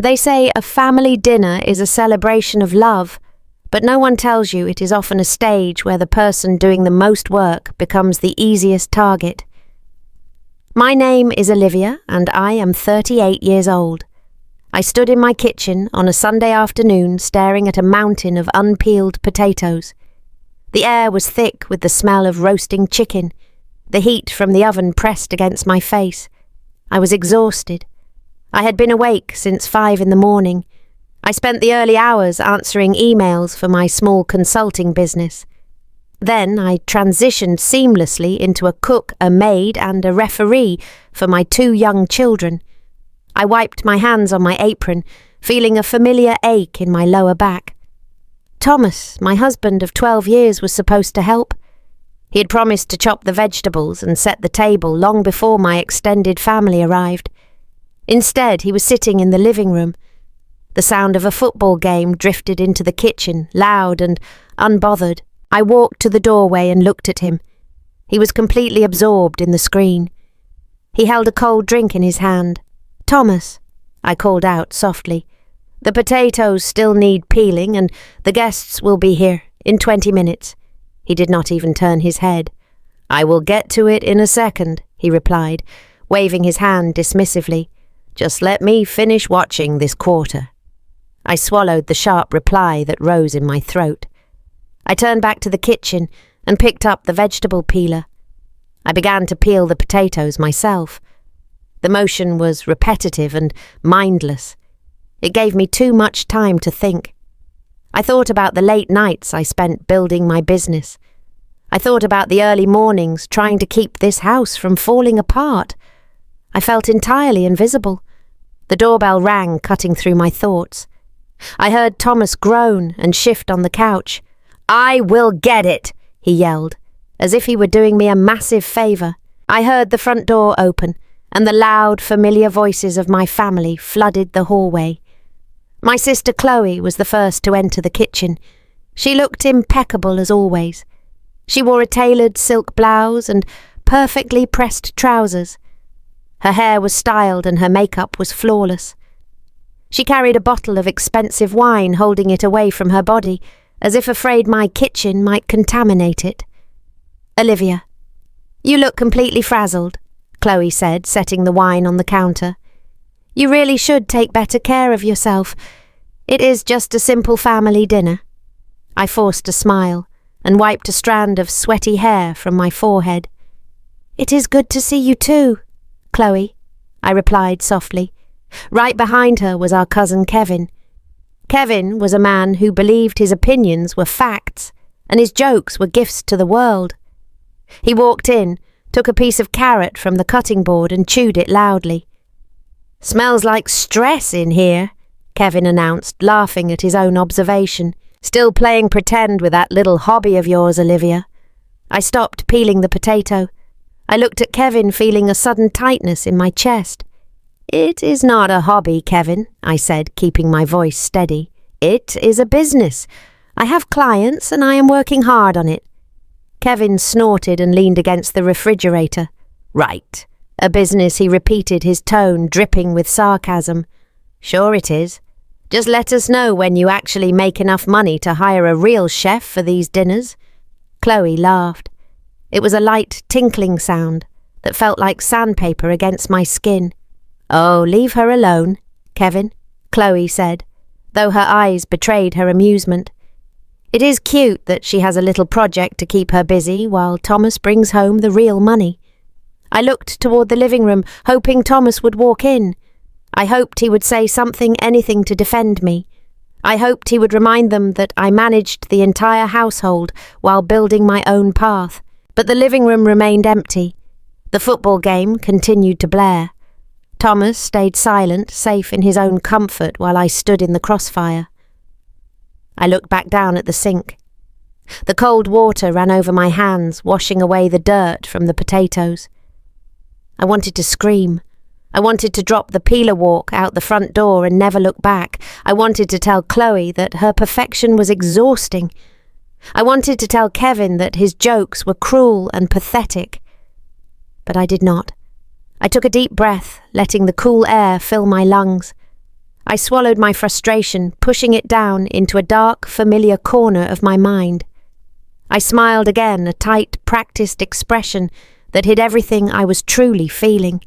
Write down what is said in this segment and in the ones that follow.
They say a family dinner is a celebration of love, but no one tells you it is often a stage where the person doing the most work becomes the easiest target. My name is Olivia, and I am 38 years old. I stood in my kitchen on a Sunday afternoon staring at a mountain of unpeeled potatoes. The air was thick with the smell of roasting chicken. The heat from the oven pressed against my face. I was exhausted. I had been awake since 5 in the morning. I spent the early hours answering emails for my small consulting business. Then I transitioned seamlessly into a cook, a maid, and a referee for my 2 young children. I wiped my hands on my apron, feeling a familiar ache in my lower back. Thomas, my husband of 12 years, was supposed to help. He had promised to chop the vegetables and set the table long before my extended family arrived. Instead, he was sitting in the living room. The sound of a football game drifted into the kitchen, loud and unbothered. I walked to the doorway and looked at him. He was completely absorbed in the screen. He held a cold drink in his hand. "Thomas," I called out softly. "The potatoes still need peeling and the guests will be here in 20 minutes. He did not even turn his head. "I will get to it in a second," he replied, waving his hand dismissively. "Just let me finish watching this quarter." I swallowed the sharp reply that rose in my throat. I turned back to the kitchen and picked up the vegetable peeler. I began to peel the potatoes myself. The motion was repetitive and mindless. It gave me too much time to think. I thought about the late nights I spent building my business. I thought about the early mornings trying to keep this house from falling apart. I felt entirely invisible. The doorbell rang, cutting through my thoughts. I heard Thomas groan and shift on the couch. "I will get it," he yelled, as if he were doing me a massive favour. I heard the front door open, and the loud, familiar voices of my family flooded the hallway. My sister Chloe was the first to enter the kitchen. She looked impeccable as always. She wore a tailored silk blouse and perfectly pressed trousers. Her hair was styled and her makeup was flawless. She carried a bottle of expensive wine, holding it away from her body, as if afraid my kitchen might contaminate it. "Olivia, you look completely frazzled," Chloe said, setting the wine on the counter. "You really should take better care of yourself. It is just a simple family dinner." I forced a smile and wiped a strand of sweaty hair from my forehead. "It is good to see you too, Chloe," I replied softly. Right behind her was our cousin Kevin. Kevin was a man who believed his opinions were facts and his jokes were gifts to the world. He walked in, took a piece of carrot from the cutting board and chewed it loudly. "Smells like stress in here," Kevin announced, laughing at his own observation. "Still playing pretend with that little hobby of yours, Olivia." I stopped peeling the potato. I looked at Kevin, feeling a sudden tightness in my chest. "It is not a hobby, Kevin," I said, keeping my voice steady. "It is a business. I have clients and I am working hard on it." Kevin snorted and leaned against the refrigerator. "Right. A business," he repeated, his tone dripping with sarcasm. "Sure it is. Just let us know when you actually make enough money to hire a real chef for these dinners." Chloe laughed. It was a light tinkling sound that felt like sandpaper against my skin. "Oh, leave her alone, Kevin," Chloe said, though her eyes betrayed her amusement. "It is cute that she has a little project to keep her busy while Thomas brings home the real money." I looked toward the living room, hoping Thomas would walk in. I hoped he would say something, anything to defend me. I hoped he would remind them that I managed the entire household while building my own path. But the living room remained empty. The football game continued to blare. Thomas stayed silent, safe in his own comfort while I stood in the crossfire. I looked back down at the sink. The cold water ran over my hands, washing away the dirt from the potatoes. I wanted to scream. I wanted to drop the peeler, walk out the front door and never look back. I wanted to tell Chloe that her perfection was exhausting. I wanted to tell Kevin that his jokes were cruel and pathetic. But I did not. I took a deep breath, letting the cool air fill my lungs. I swallowed my frustration, pushing it down into a dark, familiar corner of my mind. I smiled again, a tight, practiced expression that hid everything I was truly feeling.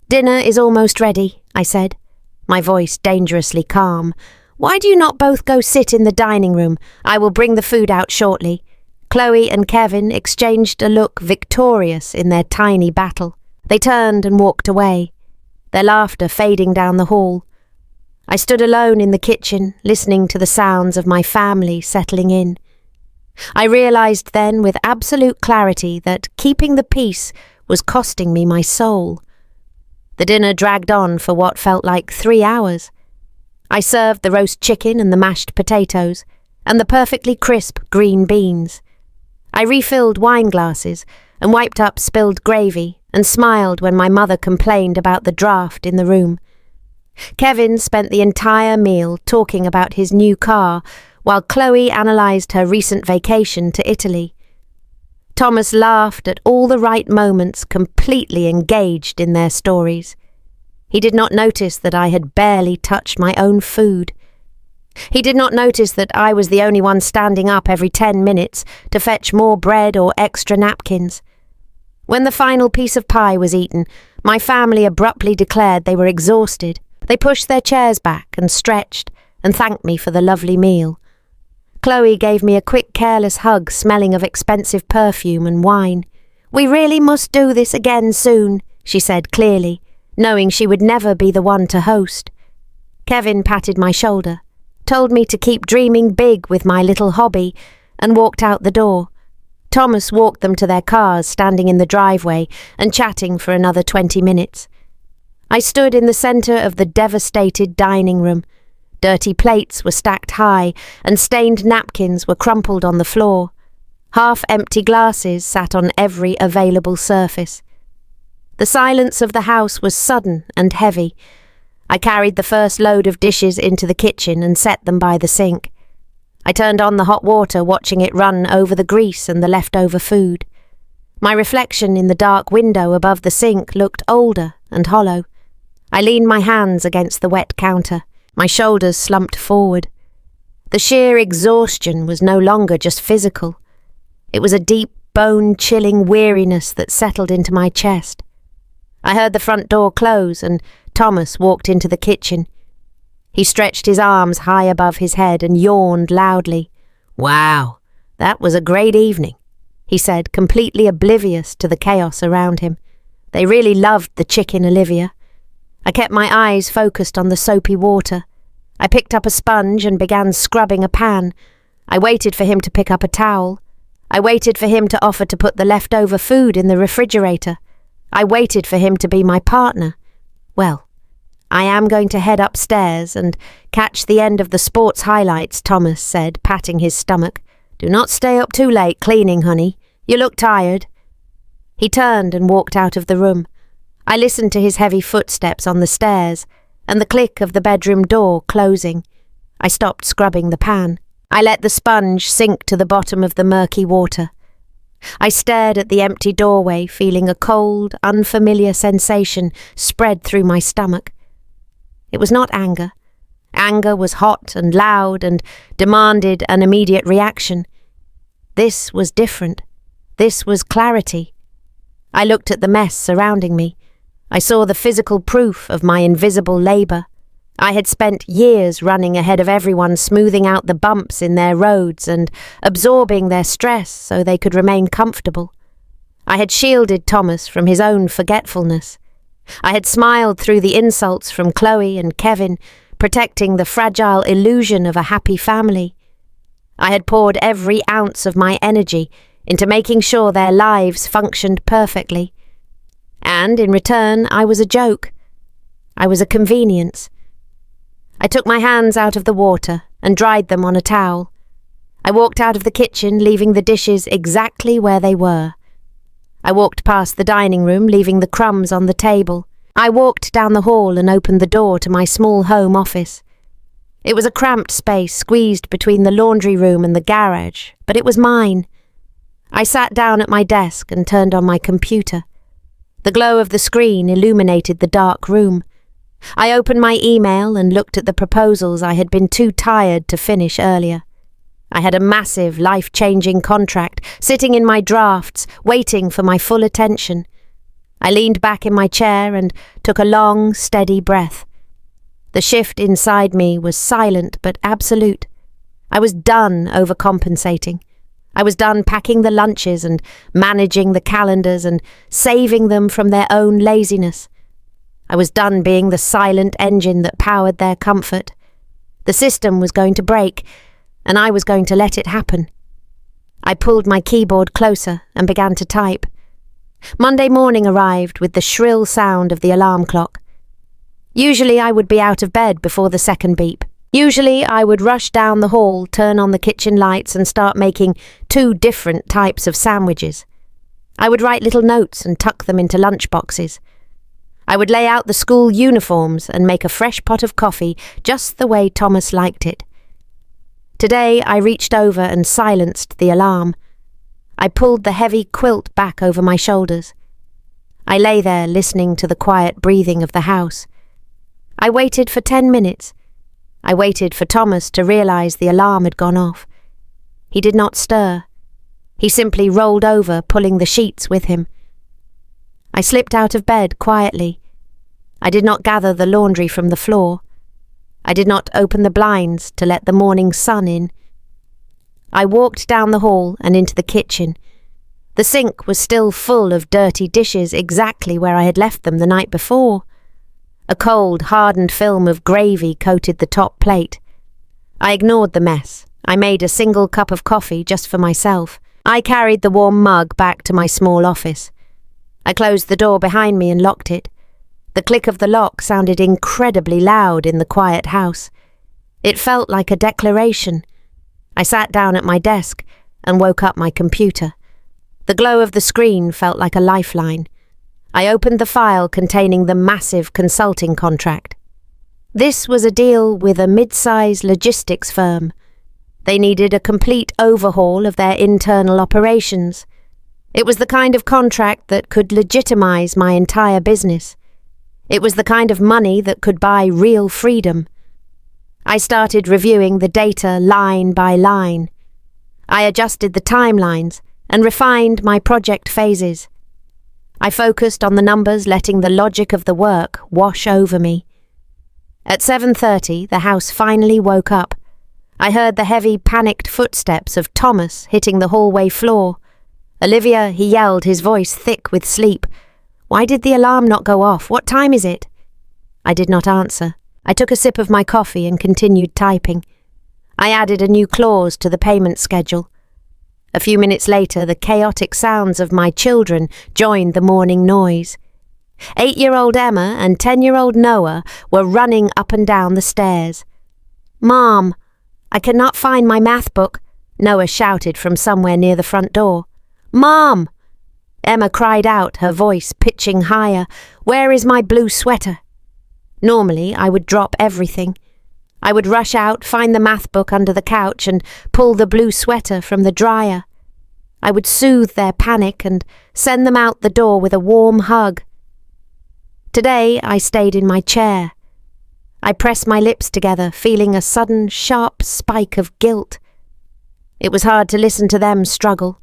"Dinner is almost ready," I said, my voice dangerously calm. "Why do you not both go sit in the dining room? I will bring the food out shortly." Chloe and Kevin exchanged a look victorious in their tiny battle. They turned and walked away, their laughter fading down the hall. I stood alone in the kitchen, listening to the sounds of my family settling in. I realised then with absolute clarity that keeping the peace was costing me my soul. The dinner dragged on for what felt like 3 hours. I served the roast chicken and the mashed potatoes, and the perfectly crisp green beans. I refilled wine glasses and wiped up spilled gravy and smiled when my mother complained about the draught in the room. Kevin spent the entire meal talking about his new car, while Chloe analysed her recent vacation to Italy. Thomas laughed at all the right moments, completely engaged in their stories. He did not notice that I had barely touched my own food. He did not notice that I was the only one standing up every 10 minutes to fetch more bread or extra napkins. When the final piece of pie was eaten, my family abruptly declared they were exhausted. They pushed their chairs back and stretched and thanked me for the lovely meal. Chloe gave me a quick, careless hug smelling of expensive perfume and wine. "We really must do this again soon," she said clearly, knowing she would never be the one to host. Kevin patted my shoulder, told me to keep dreaming big with my little hobby, and walked out the door. Thomas walked them to their cars standing in the driveway and chatting for another 20 minutes. I stood in the centre of the devastated dining room. Dirty plates were stacked high and stained napkins were crumpled on the floor. Half-empty glasses sat on every available surface. The silence of the house was sudden and heavy. I carried the first load of dishes into the kitchen and set them by the sink. I turned on the hot water, watching it run over the grease and the leftover food. My reflection in the dark window above the sink looked older and hollow. I leaned my hands against the wet counter. My shoulders slumped forward. The sheer exhaustion was no longer just physical. It was a deep, bone-chilling weariness that settled into my chest. I heard the front door close and Thomas walked into the kitchen. He stretched his arms high above his head and yawned loudly. "Wow, that was a great evening," he said, completely oblivious to the chaos around him. "They really loved the chicken, Olivia." I kept my eyes focused on the soapy water. I picked up a sponge and began scrubbing a pan. I waited for him to pick up a towel. I waited for him to offer to put the leftover food in the refrigerator. I waited for him to be my partner. Well, I am going to head upstairs and catch the end of the sports highlights, Thomas said, patting his stomach. "Do not stay up too late cleaning, honey. You look tired." He turned and walked out of the room. I listened to his heavy footsteps on the stairs and the click of the bedroom door closing. I stopped scrubbing the pan. I let the sponge sink to the bottom of the murky water. I stared at the empty doorway, feeling a cold, unfamiliar sensation spread through my stomach. It was not anger. Anger was hot and loud and demanded an immediate reaction. This was different. This was clarity. I looked at the mess surrounding me. I saw the physical proof of my invisible labour. I had spent years running ahead of everyone, smoothing out the bumps in their roads and absorbing their stress so they could remain comfortable. I had shielded Thomas from his own forgetfulness. I had smiled through the insults from Chloe and Kevin, protecting the fragile illusion of a happy family. I had poured every ounce of my energy into making sure their lives functioned perfectly. And in return, I was a joke. I was a convenience. I took my hands out of the water and dried them on a towel. I walked out of the kitchen, leaving the dishes exactly where they were. I walked past the dining room, leaving the crumbs on the table. I walked down the hall and opened the door to my small home office. It was a cramped space squeezed between the laundry room and the garage, but it was mine. I sat down at my desk and turned on my computer. The glow of the screen illuminated the dark room. I opened my email and looked at the proposals I had been too tired to finish earlier. I had a massive, life-changing contract sitting in my drafts, waiting for my full attention. I leaned back in my chair and took a long, steady breath. The shift inside me was silent but absolute. I was done overcompensating. I was done packing the lunches and managing the calendars and saving them from their own laziness. I was done being the silent engine that powered their comfort. The system was going to break, and I was going to let it happen. I pulled my keyboard closer and began to type. Monday morning arrived with the shrill sound of the alarm clock. Usually I would be out of bed before the second beep. Usually I would rush down the hall, turn on the kitchen lights and start making 2 different types of sandwiches. I would write little notes and tuck them into lunch boxes. I would lay out the school uniforms and make a fresh pot of coffee just the way Thomas liked it. Today I reached over and silenced the alarm. I pulled the heavy quilt back over my shoulders. I lay there listening to the quiet breathing of the house. I waited for 10 minutes. I waited for Thomas to realize the alarm had gone off. He did not stir. He simply rolled over, pulling the sheets with him. I slipped out of bed quietly. I did not gather the laundry from the floor. I did not open the blinds to let the morning sun in. I walked down the hall and into the kitchen. The sink was still full of dirty dishes exactly where I had left them the night before. A cold, hardened film of gravy coated the top plate. I ignored the mess. I made a single cup of coffee just for myself. I carried the warm mug back to my small office. I closed the door behind me and locked it. The click of the lock sounded incredibly loud in the quiet house. It felt like a declaration. I sat down at my desk and woke up my computer. The glow of the screen felt like a lifeline. I opened the file containing the massive consulting contract. This was a deal with a mid-size logistics firm. They needed a complete overhaul of their internal operations. It was the kind of contract that could legitimize my entire business. It was the kind of money that could buy real freedom. I started reviewing the data line by line. I adjusted the timelines and refined my project phases. I focused on the numbers, letting the logic of the work wash over me. At 7:30, the house finally woke up. I heard the heavy, panicked footsteps of Thomas hitting the hallway floor. Olivia, he yelled, his voice thick with sleep. Why did the alarm not go off? What time is it? I did not answer. I took a sip of my coffee and continued typing. I added a new clause to the payment schedule. A few minutes later, the chaotic sounds of my children joined the morning noise. 8-year-old Emma and 10-year-old Noah were running up and down the stairs. "Mom, I cannot find my math book," Noah shouted from somewhere near the front door. "Mom!" Emma cried out, her voice pitching higher. "Where is my blue sweater?" Normally, I would drop everything. I would rush out, find the math book under the couch and pull the blue sweater from the dryer. I would soothe their panic and send them out the door with a warm hug. Today, I stayed in my chair. I pressed my lips together, feeling a sudden, sharp spike of guilt. It was hard to listen to them struggle.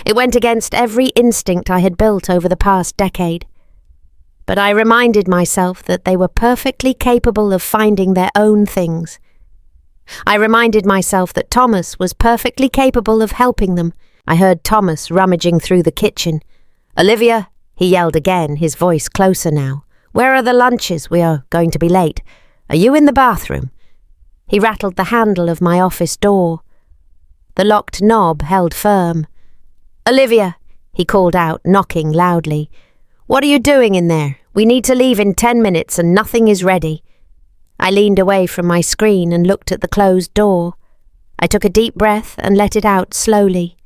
It went against every instinct I had built over the past decade. But I reminded myself that they were perfectly capable of finding their own things. I reminded myself that Thomas was perfectly capable of helping them. I heard Thomas rummaging through the kitchen. "Olivia," he yelled again, his voice closer now. "Where are the lunches? We are going to be late. Are you in the bathroom?" He rattled the handle of my office door. The locked knob held firm. "Olivia," he called out, knocking loudly. "What are you doing in there? We need to leave in 10 minutes and nothing is ready." I leaned away from my screen and looked at the closed door. I took a deep breath and let it out slowly.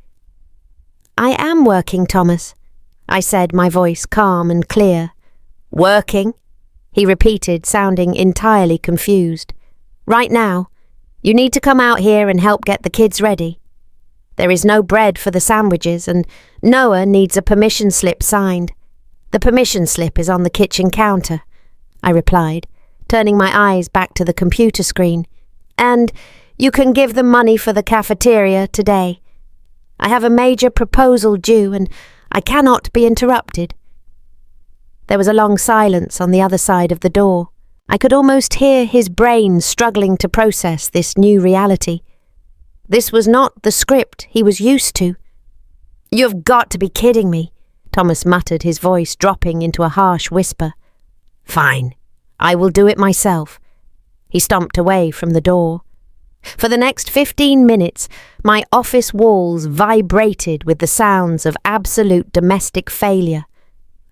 "I am working, Thomas," I said, my voice calm and clear. "Working?" he repeated, sounding entirely confused. "Right now. You need to come out here and help get the kids ready. There is no bread for the sandwiches and Noah needs a permission slip signed. The permission slip is on the kitchen counter. I replied, turning my eyes back to the computer screen. And you can give them money for the cafeteria today. I have a major proposal due and I cannot be interrupted. There was a long silence on the other side of the door. I could almost hear his brain struggling to process this new reality. This was not the script he was used to. "You've got to be kidding me," Thomas muttered, his voice dropping into a harsh whisper. "Fine, I will do it myself." He stomped away from the door. For the next 15 minutes, my office walls vibrated with the sounds of absolute domestic failure.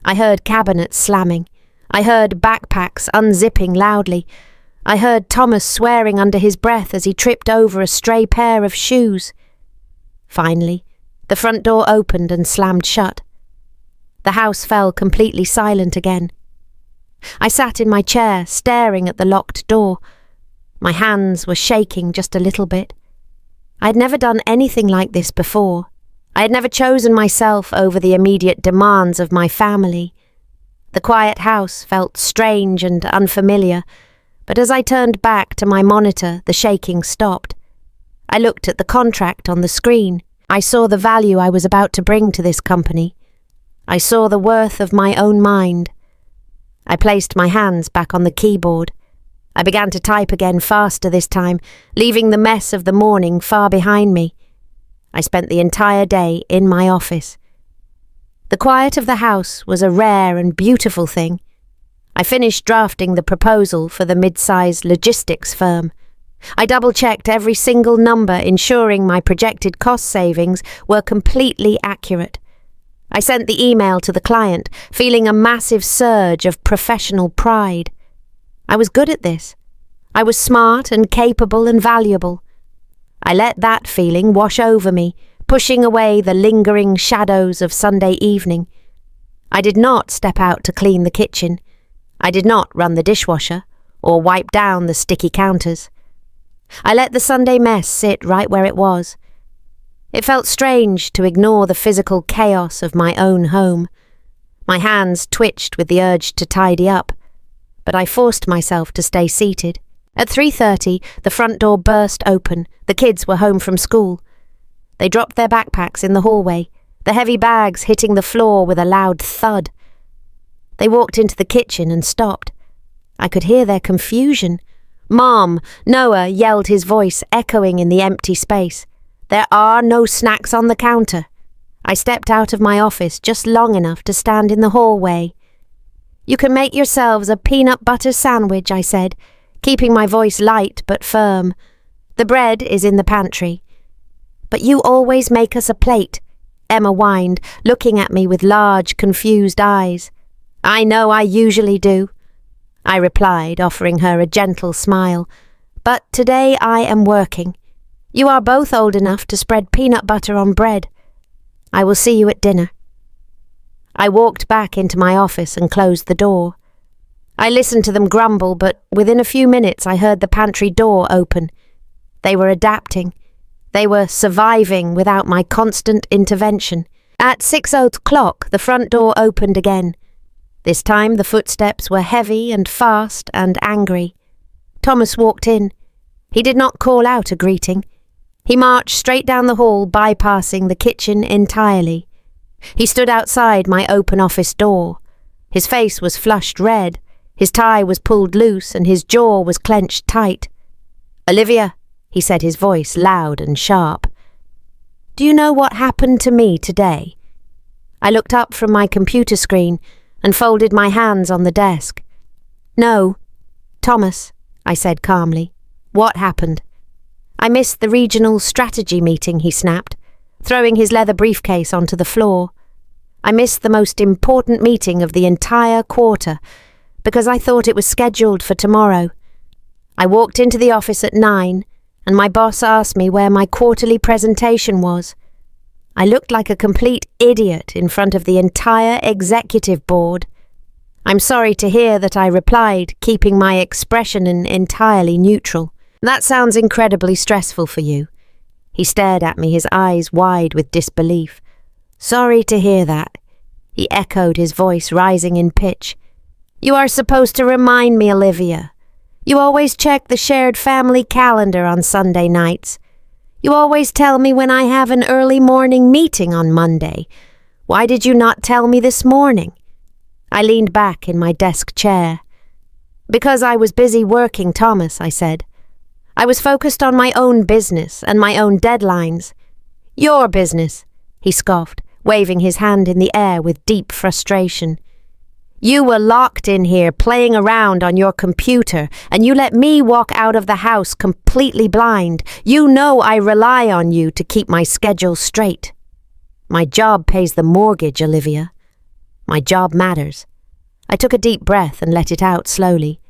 I heard cabinets slamming. I heard backpacks unzipping loudly. I heard Thomas swearing under his breath as he tripped over a stray pair of shoes. Finally, the front door opened and slammed shut. The house fell completely silent again. I sat in my chair, staring at the locked door. My hands were shaking just a little bit. I had never done anything like this before. I had never chosen myself over the immediate demands of my family. The quiet house felt strange and unfamiliar, but as I turned back to my monitor, the shaking stopped. I looked at the contract on the screen. I saw the value I was about to bring to this company. I saw the worth of my own mind. I placed my hands back on the keyboard. I began to type again, faster this time, leaving the mess of the morning far behind me. I spent the entire day in my office. The quiet of the house was a rare and beautiful thing. I finished drafting the proposal for the mid-sized logistics firm. I double-checked every single number, ensuring my projected cost savings were completely accurate. I sent the email to the client, feeling a massive surge of professional pride. I was good at this. I was smart and capable and valuable. I let that feeling wash over me, pushing away the lingering shadows of Sunday evening. I did not step out to clean the kitchen. I did not run the dishwasher or wipe down the sticky counters. I let the Sunday mess sit right where it was. It felt strange to ignore the physical chaos of my own home. My hands twitched with the urge to tidy up, but I forced myself to stay seated. At 3:30, the front door burst open. The kids were home from school. They dropped their backpacks in the hallway, the heavy bags hitting the floor with a loud thud. They walked into the kitchen and stopped. I could hear their confusion. "Mom!" Noah yelled, his voice echoing in the empty space. "There are no snacks on the counter." I stepped out of my office just long enough to stand in the hallway. "You can make yourselves a peanut butter sandwich," I said, keeping my voice light but firm. "The bread is in the pantry." "But you always make us a plate," Emma whined, looking at me with large, confused eyes. "I know I usually do," I replied, offering her a gentle smile. "But today I am working. You are both old enough to spread peanut butter on bread. I will see you at dinner." I walked back into my office and closed the door. I listened to them grumble, but within a few minutes I heard the pantry door open. They were adapting. They were surviving without my constant intervention. At 6:00, the front door opened again. This time the footsteps were heavy and fast and angry. Thomas walked in. He did not call out a greeting. He marched straight down the hall, bypassing the kitchen entirely. He stood outside my open office door. His face was flushed red, his tie was pulled loose, and his jaw was clenched tight. "Olivia," he said, his voice loud and sharp. "Do you know what happened to me today?" I looked up from my computer screen and folded my hands on the desk. "No." "Thomas," I said calmly, "what happened?" "I missed the regional strategy meeting," he snapped, throwing his leather briefcase onto the floor. "I missed the most important meeting of the entire quarter because I thought it was scheduled for tomorrow. I walked into the office at 9 and my boss asked me where my quarterly presentation was. I looked like a complete idiot in front of the entire executive board. I'm sorry to hear that, I replied, keeping my expression entirely neutral. "That sounds incredibly stressful for you." He stared at me, his eyes wide with disbelief. "Sorry to hear that," he echoed, his voice rising in pitch. You are supposed to remind me, Olivia. You always check the shared family calendar on Sunday nights. You always tell me when I have an early morning meeting on Monday. Why did you not tell me this morning? I leaned back in my desk chair. Because I was busy working, Thomas, I said. I was focused on my own business and my own deadlines. Your business, he scoffed, waving his hand in the air with deep frustration. You were locked in here playing around on your computer, and you let me walk out of the house completely blind. You know I rely on you to keep my schedule straight. My job pays the mortgage, Olivia. My job matters. I took a deep breath and let it out slowly.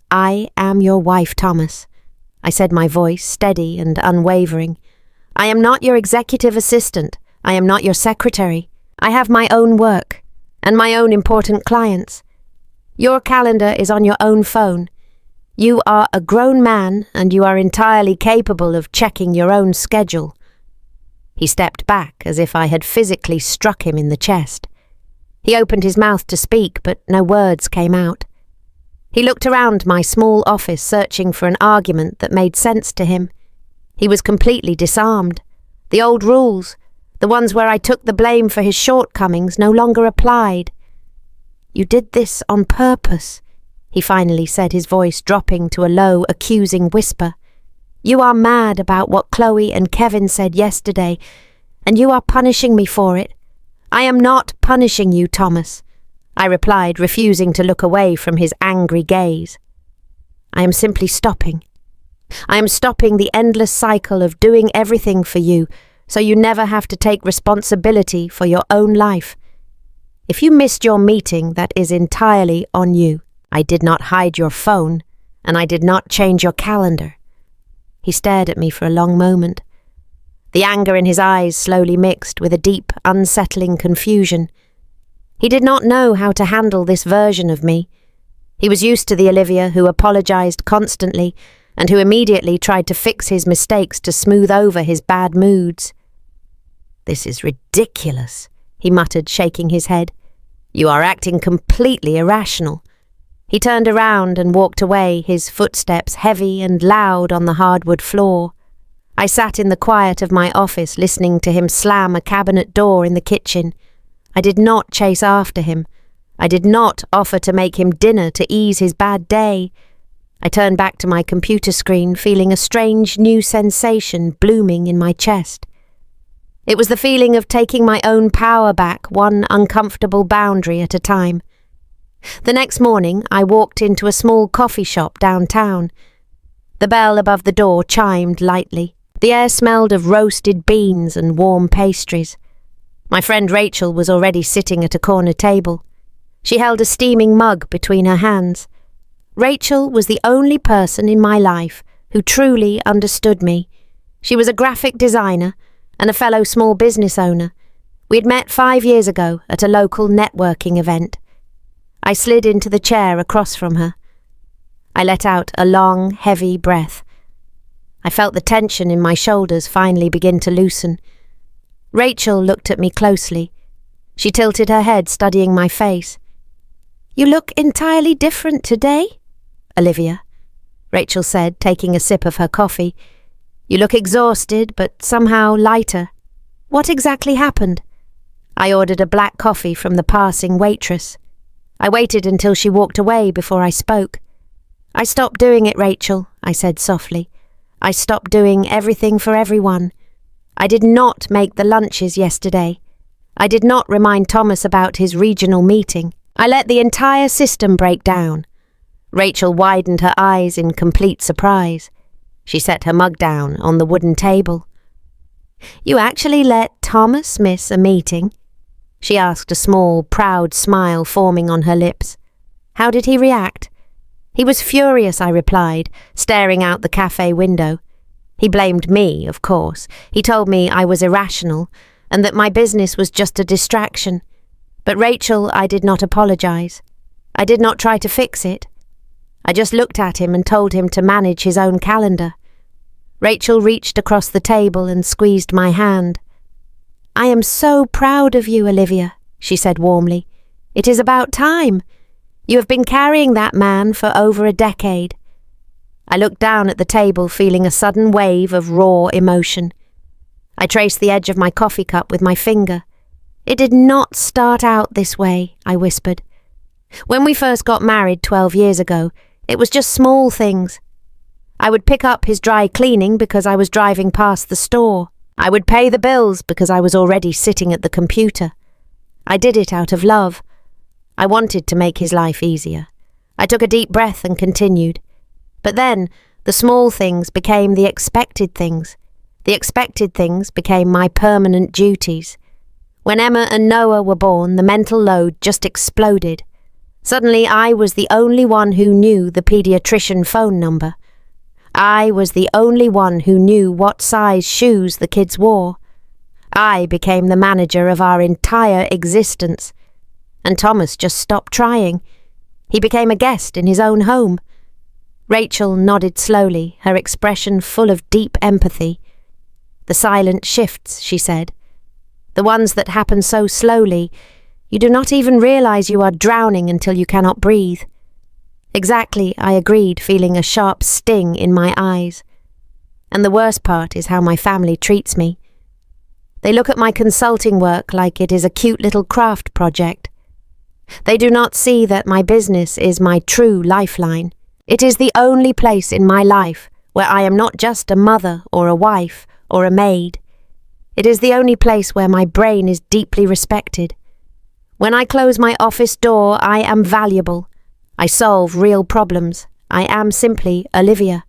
I am your wife, Thomas. I said, my voice steady and unwavering. I am not your executive assistant. I am not your secretary. I have my own work and my own important clients. Your calendar is on your own phone. You are a grown man and you are entirely capable of checking your own schedule. He stepped back as if I had physically struck him in the chest. He opened his mouth to speak, but no words came out. He looked around my small office, searching for an argument that made sense to him. He was completely disarmed. The old rules, the ones where I took the blame for his shortcomings, no longer applied. You did this on purpose, he finally said, his voice dropping to a low, accusing whisper. You are mad about what Chloe and Kevin said yesterday, and you are punishing me for it. I am not punishing you, Thomas, I replied, refusing to look away from his angry gaze. I am simply stopping. I am stopping the endless cycle of doing everything for you, so you never have to take responsibility for your own life. If you missed your meeting, that is entirely on you. I did not hide your phone, and I did not change your calendar. He stared at me for a long moment. The anger in his eyes slowly mixed with a deep, unsettling confusion. He did not know how to handle this version of me. He was used to the Olivia who apologized constantly and who immediately tried to fix his mistakes to smooth over his bad moods. This is ridiculous, he muttered, shaking his head. You are acting completely irrational. He turned around and walked away, his footsteps heavy and loud on the hardwood floor. I sat in the quiet of my office, listening to him slam a cabinet door in the kitchen. I did not chase after him. I did not offer to make him dinner to ease his bad day. I turned back to my computer screen, feeling a strange new sensation blooming in my chest. It was the feeling of taking my own power back, one uncomfortable boundary at a time. The next morning, I walked into a small coffee shop downtown. The bell above the door chimed lightly. The air smelled of roasted beans and warm pastries. My friend Rachel was already sitting at a corner table. She held a steaming mug between her hands. Rachel was the only person in my life who truly understood me. She was a graphic designer and a fellow small business owner. We had met 5 years ago at a local networking event. I slid into the chair across from her. I let out a long, heavy breath. I felt the tension in my shoulders finally begin to loosen. Rachel looked at me closely. She tilted her head, studying my face. You look entirely different today, Olivia, Rachel said, taking a sip of her coffee. You look exhausted, but somehow lighter. What exactly happened? I ordered a black coffee from the passing waitress. I waited until she walked away before I spoke. I stopped doing it, Rachel, I said softly. I stopped doing everything for everyone. I did not make the lunches yesterday. I did not remind Thomas about his regional meeting. I let the entire system break down. Rachel widened her eyes in complete surprise. She set her mug down on the wooden table. You actually let Thomas miss a meeting? She asked, a small, proud smile forming on her lips. How did he react? He was furious, I replied, staring out the cafe window. He blamed me, of course. He told me I was irrational and that my business was just a distraction. But Rachel, I did not apologize. I did not try to fix it. I just looked at him and told him to manage his own calendar. Rachel reached across the table and squeezed my hand. I am so proud of you, Olivia, she said warmly. It is about time. You have been carrying that man for over a decade. I looked down at the table, feeling a sudden wave of raw emotion. I traced the edge of my coffee cup with my finger. It did not start out this way, I whispered. When we first got married 12 years ago, it was just small things. I would pick up his dry cleaning because I was driving past the store. I would pay the bills because I was already sitting at the computer. I did it out of love. I wanted to make his life easier. I took a deep breath and continued. But then, the small things became the expected things. The expected things became my permanent duties. When Emma and Noah were born, the mental load just exploded. Suddenly, I was the only one who knew the pediatrician phone number. I was the only one who knew what size shoes the kids wore. I became the manager of our entire existence. And Thomas just stopped trying. He became a guest in his own home. Rachel nodded slowly, her expression full of deep empathy. The silent shifts, she said. The ones that happen so slowly, you do not even realize you are drowning until you cannot breathe. Exactly, I agreed, feeling a sharp sting in my eyes. And the worst part is how my family treats me. They look at my consulting work like it is a cute little craft project. They do not see that my business is my true lifeline. It is the only place in my life where I am not just a mother or a wife or a maid. It is the only place where my brain is deeply respected. When I close my office door, I am valuable. I solve real problems. I am simply Olivia.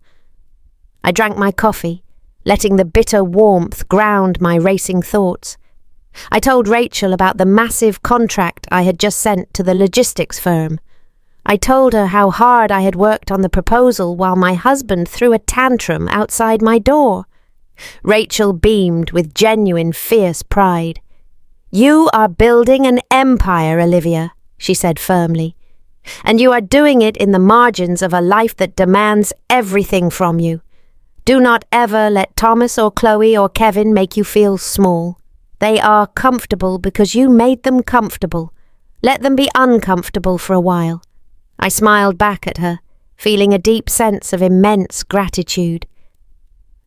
I drank my coffee, letting the bitter warmth ground my racing thoughts. I told Rachel about the massive contract I had just sent to the logistics firm. I told her how hard I had worked on the proposal while my husband threw a tantrum outside my door. Rachel beamed with genuine fierce pride. "You are building an empire, Olivia," she said firmly. "And you are doing it in the margins of a life that demands everything from you. Do not ever let Thomas or Chloe or Kevin make you feel small. They are comfortable because you made them comfortable. Let them be uncomfortable for a while." I smiled back at her, feeling a deep sense of immense gratitude.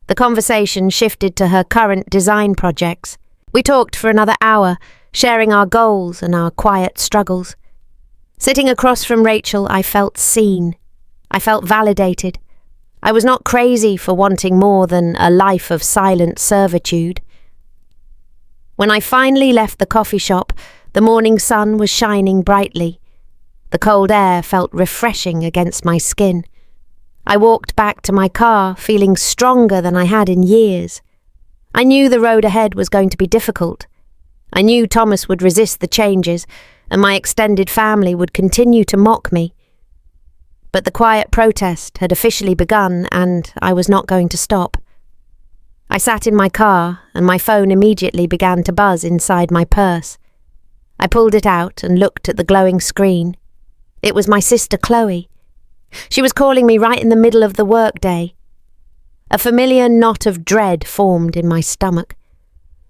The conversation shifted to her current design projects. We talked for another hour, sharing our goals and our quiet struggles. Sitting across from Rachel, I felt seen. I felt validated. I was not crazy for wanting more than a life of silent servitude. When I finally left the coffee shop, the morning sun was shining brightly. The cold air felt refreshing against my skin. I walked back to my car, feeling stronger than I had in years. I knew the road ahead was going to be difficult. I knew Thomas would resist the changes, and my extended family would continue to mock me. But the quiet protest had officially begun, and I was not going to stop. I sat in my car, and my phone immediately began to buzz inside my purse. I pulled it out and looked at the glowing screen. It was my sister Chloe. She was calling me right in the middle of the workday. A familiar knot of dread formed in my stomach.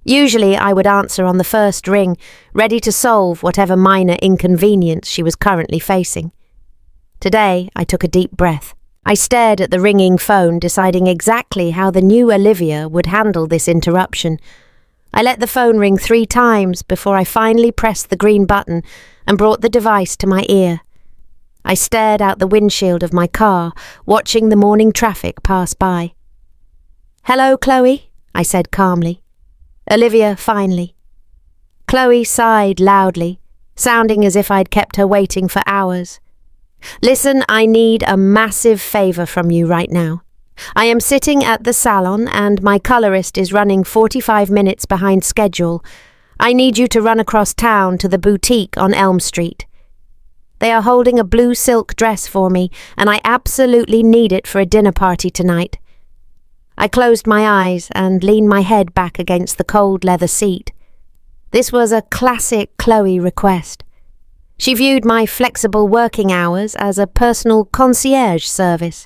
Usually I would answer on the first ring, ready to solve whatever minor inconvenience she was currently facing. Today I took a deep breath. I stared at the ringing phone, deciding exactly how the new Olivia would handle this interruption. I let the phone ring 3 times before I finally pressed the green button and brought the device to my ear. I stared out the windshield of my car, watching the morning traffic pass by. "Hello, Chloe," I said calmly. "Olivia, finally." Chloe sighed loudly, sounding as if I'd kept her waiting for hours. "Listen, I need a massive favour from you right now. I am sitting at the salon and my colourist is running 45 minutes behind schedule. I need you to run across town to the boutique on Elm Street. They are holding a blue silk dress for me, and I absolutely need it for a dinner party tonight." I closed my eyes and leaned my head back against the cold leather seat. This was a classic Chloe request. She viewed my flexible working hours as a personal concierge service.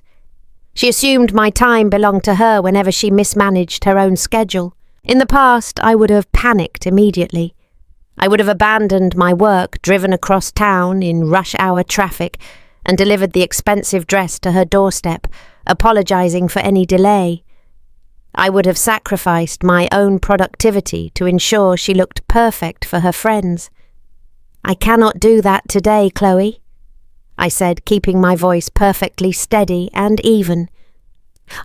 She assumed my time belonged to her whenever she mismanaged her own schedule. In the past, I would have panicked immediately. I would have abandoned my work, driven across town in rush-hour traffic, and delivered the expensive dress to her doorstep, apologizing for any delay. I would have sacrificed my own productivity to ensure she looked perfect for her friends. I cannot do that today, Chloe, I said, keeping my voice perfectly steady and even.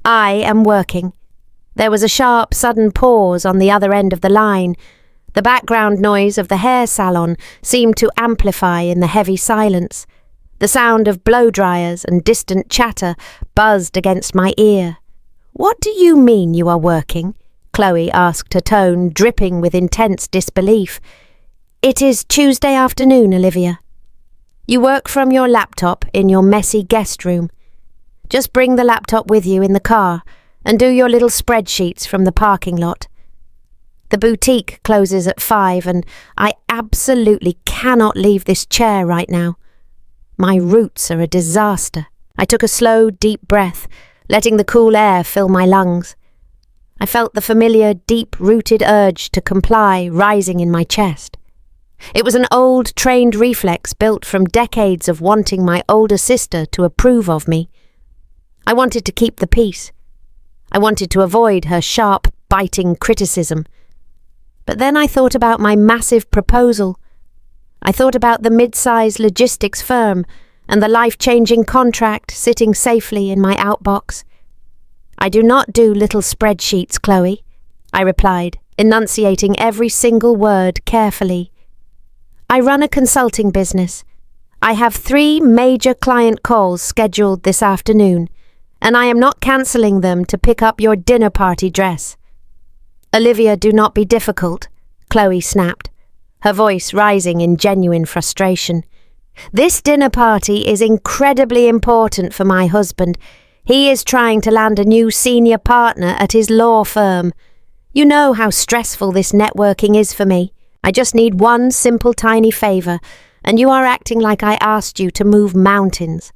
I am working. There was a sharp, sudden pause on the other end of the line. The background noise of the hair salon seemed to amplify in the heavy silence. The sound of blow-dryers and distant chatter buzzed against my ear. "What do you mean you are working?" Chloe asked, her tone dripping with intense disbelief. "It is Tuesday afternoon, Olivia. You work from your laptop in your messy guest room. Just bring the laptop with you in the car and do your little spreadsheets from the parking lot. The boutique closes at 5 and I absolutely cannot leave this chair right now. My roots are a disaster." I took a slow, deep breath, letting the cool air fill my lungs. I felt the familiar, deep-rooted urge to comply rising in my chest. It was an old, trained reflex built from decades of wanting my older sister to approve of me. I wanted to keep the peace. I wanted to avoid her sharp, biting criticism. But then I thought about my massive proposal. I thought about the mid-size logistics firm and the life-changing contract sitting safely in my outbox. "I do not do little spreadsheets, Chloe," I replied, enunciating every single word carefully. "I run a consulting business. I have 3 major client calls scheduled this afternoon, and I am not cancelling them to pick up your dinner party dress." "Olivia, do not be difficult," Chloe snapped, her voice rising in genuine frustration. "This dinner party is incredibly important for my husband. He is trying to land a new senior partner at his law firm. You know how stressful this networking is for me. I just need one simple tiny favour, and you are acting like I asked you to move mountains.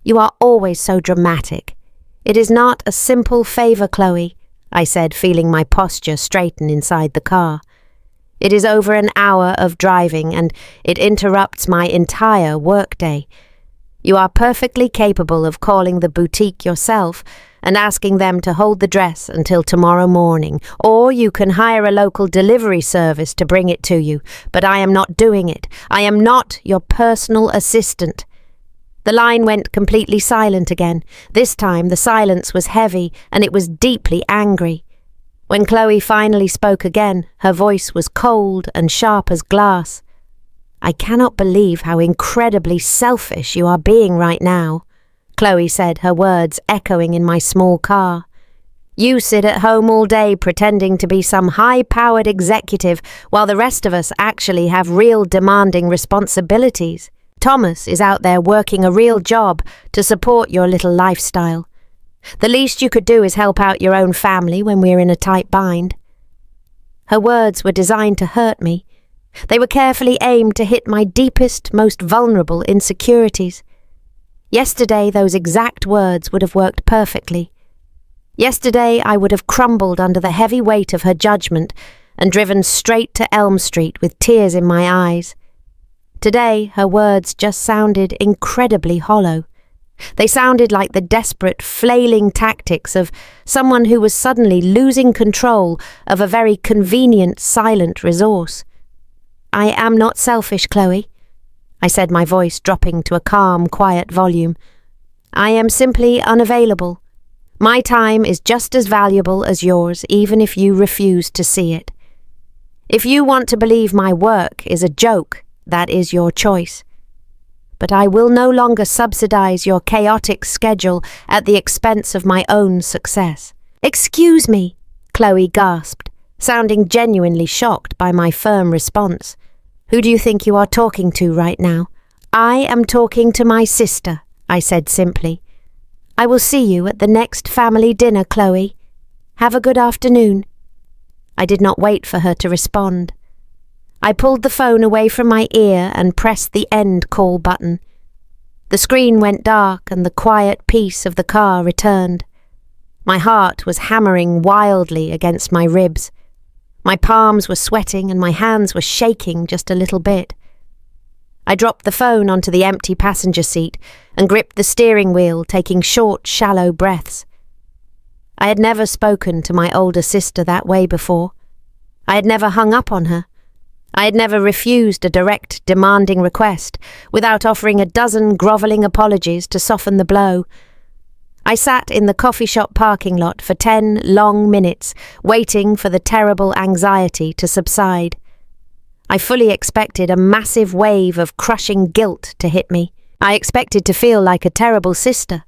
You are always so dramatic. It is not a simple favour, Chloe," I said, feeling my posture straighten inside the car. "It is over an hour of driving, and it interrupts my entire workday. You are perfectly capable of calling the boutique yourself and asking them to hold the dress until tomorrow morning, or you can hire a local delivery service to bring it to you, but I am not doing it. I am not your personal assistant." The line went completely silent again. This time the silence was heavy and it was deeply angry. When Chloe finally spoke again, her voice was cold and sharp as glass. "I cannot believe how incredibly selfish you are being right now," Chloe said, her words echoing in my small car. "You sit at home all day pretending to be some high-powered executive while the rest of us actually have real demanding responsibilities. Thomas is out there working a real job to support your little lifestyle. The least you could do is help out your own family when we're in a tight bind." Her words were designed to hurt me. They were carefully aimed to hit my deepest, most vulnerable insecurities. Yesterday, those exact words would have worked perfectly. Yesterday, I would have crumbled under the heavy weight of her judgment and driven straight to Elm Street with tears in my eyes. Today, her words just sounded incredibly hollow. They sounded like the desperate, flailing tactics of someone who was suddenly losing control of a very convenient, silent resource. "I am not selfish, Chloe," I said, my voice dropping to a calm, quiet volume. "I am simply unavailable. My time is just as valuable as yours, even if you refuse to see it. If you want to believe my work is a joke, that is your choice. But I will no longer subsidize your chaotic schedule at the expense of my own success." "Excuse me," Chloe gasped, sounding genuinely shocked by my firm response. "Who do you think you are talking to right now?" "I am talking to my sister," I said simply. "I will see you at the next family dinner, Chloe. Have a good afternoon." I did not wait for her to respond. I pulled the phone away from my ear and pressed the end call button. The screen went dark and the quiet peace of the car returned. My heart was hammering wildly against my ribs. My palms were sweating and my hands were shaking just a little bit. I dropped the phone onto the empty passenger seat and gripped the steering wheel, taking short, shallow breaths. I had never spoken to my older sister that way before. I had never hung up on her. I had never refused a direct, demanding request without offering a dozen grovelling apologies to soften the blow. I sat in the coffee shop parking lot for 10 long minutes, waiting for the terrible anxiety to subside. I fully expected a massive wave of crushing guilt to hit me. I expected to feel like a terrible sister,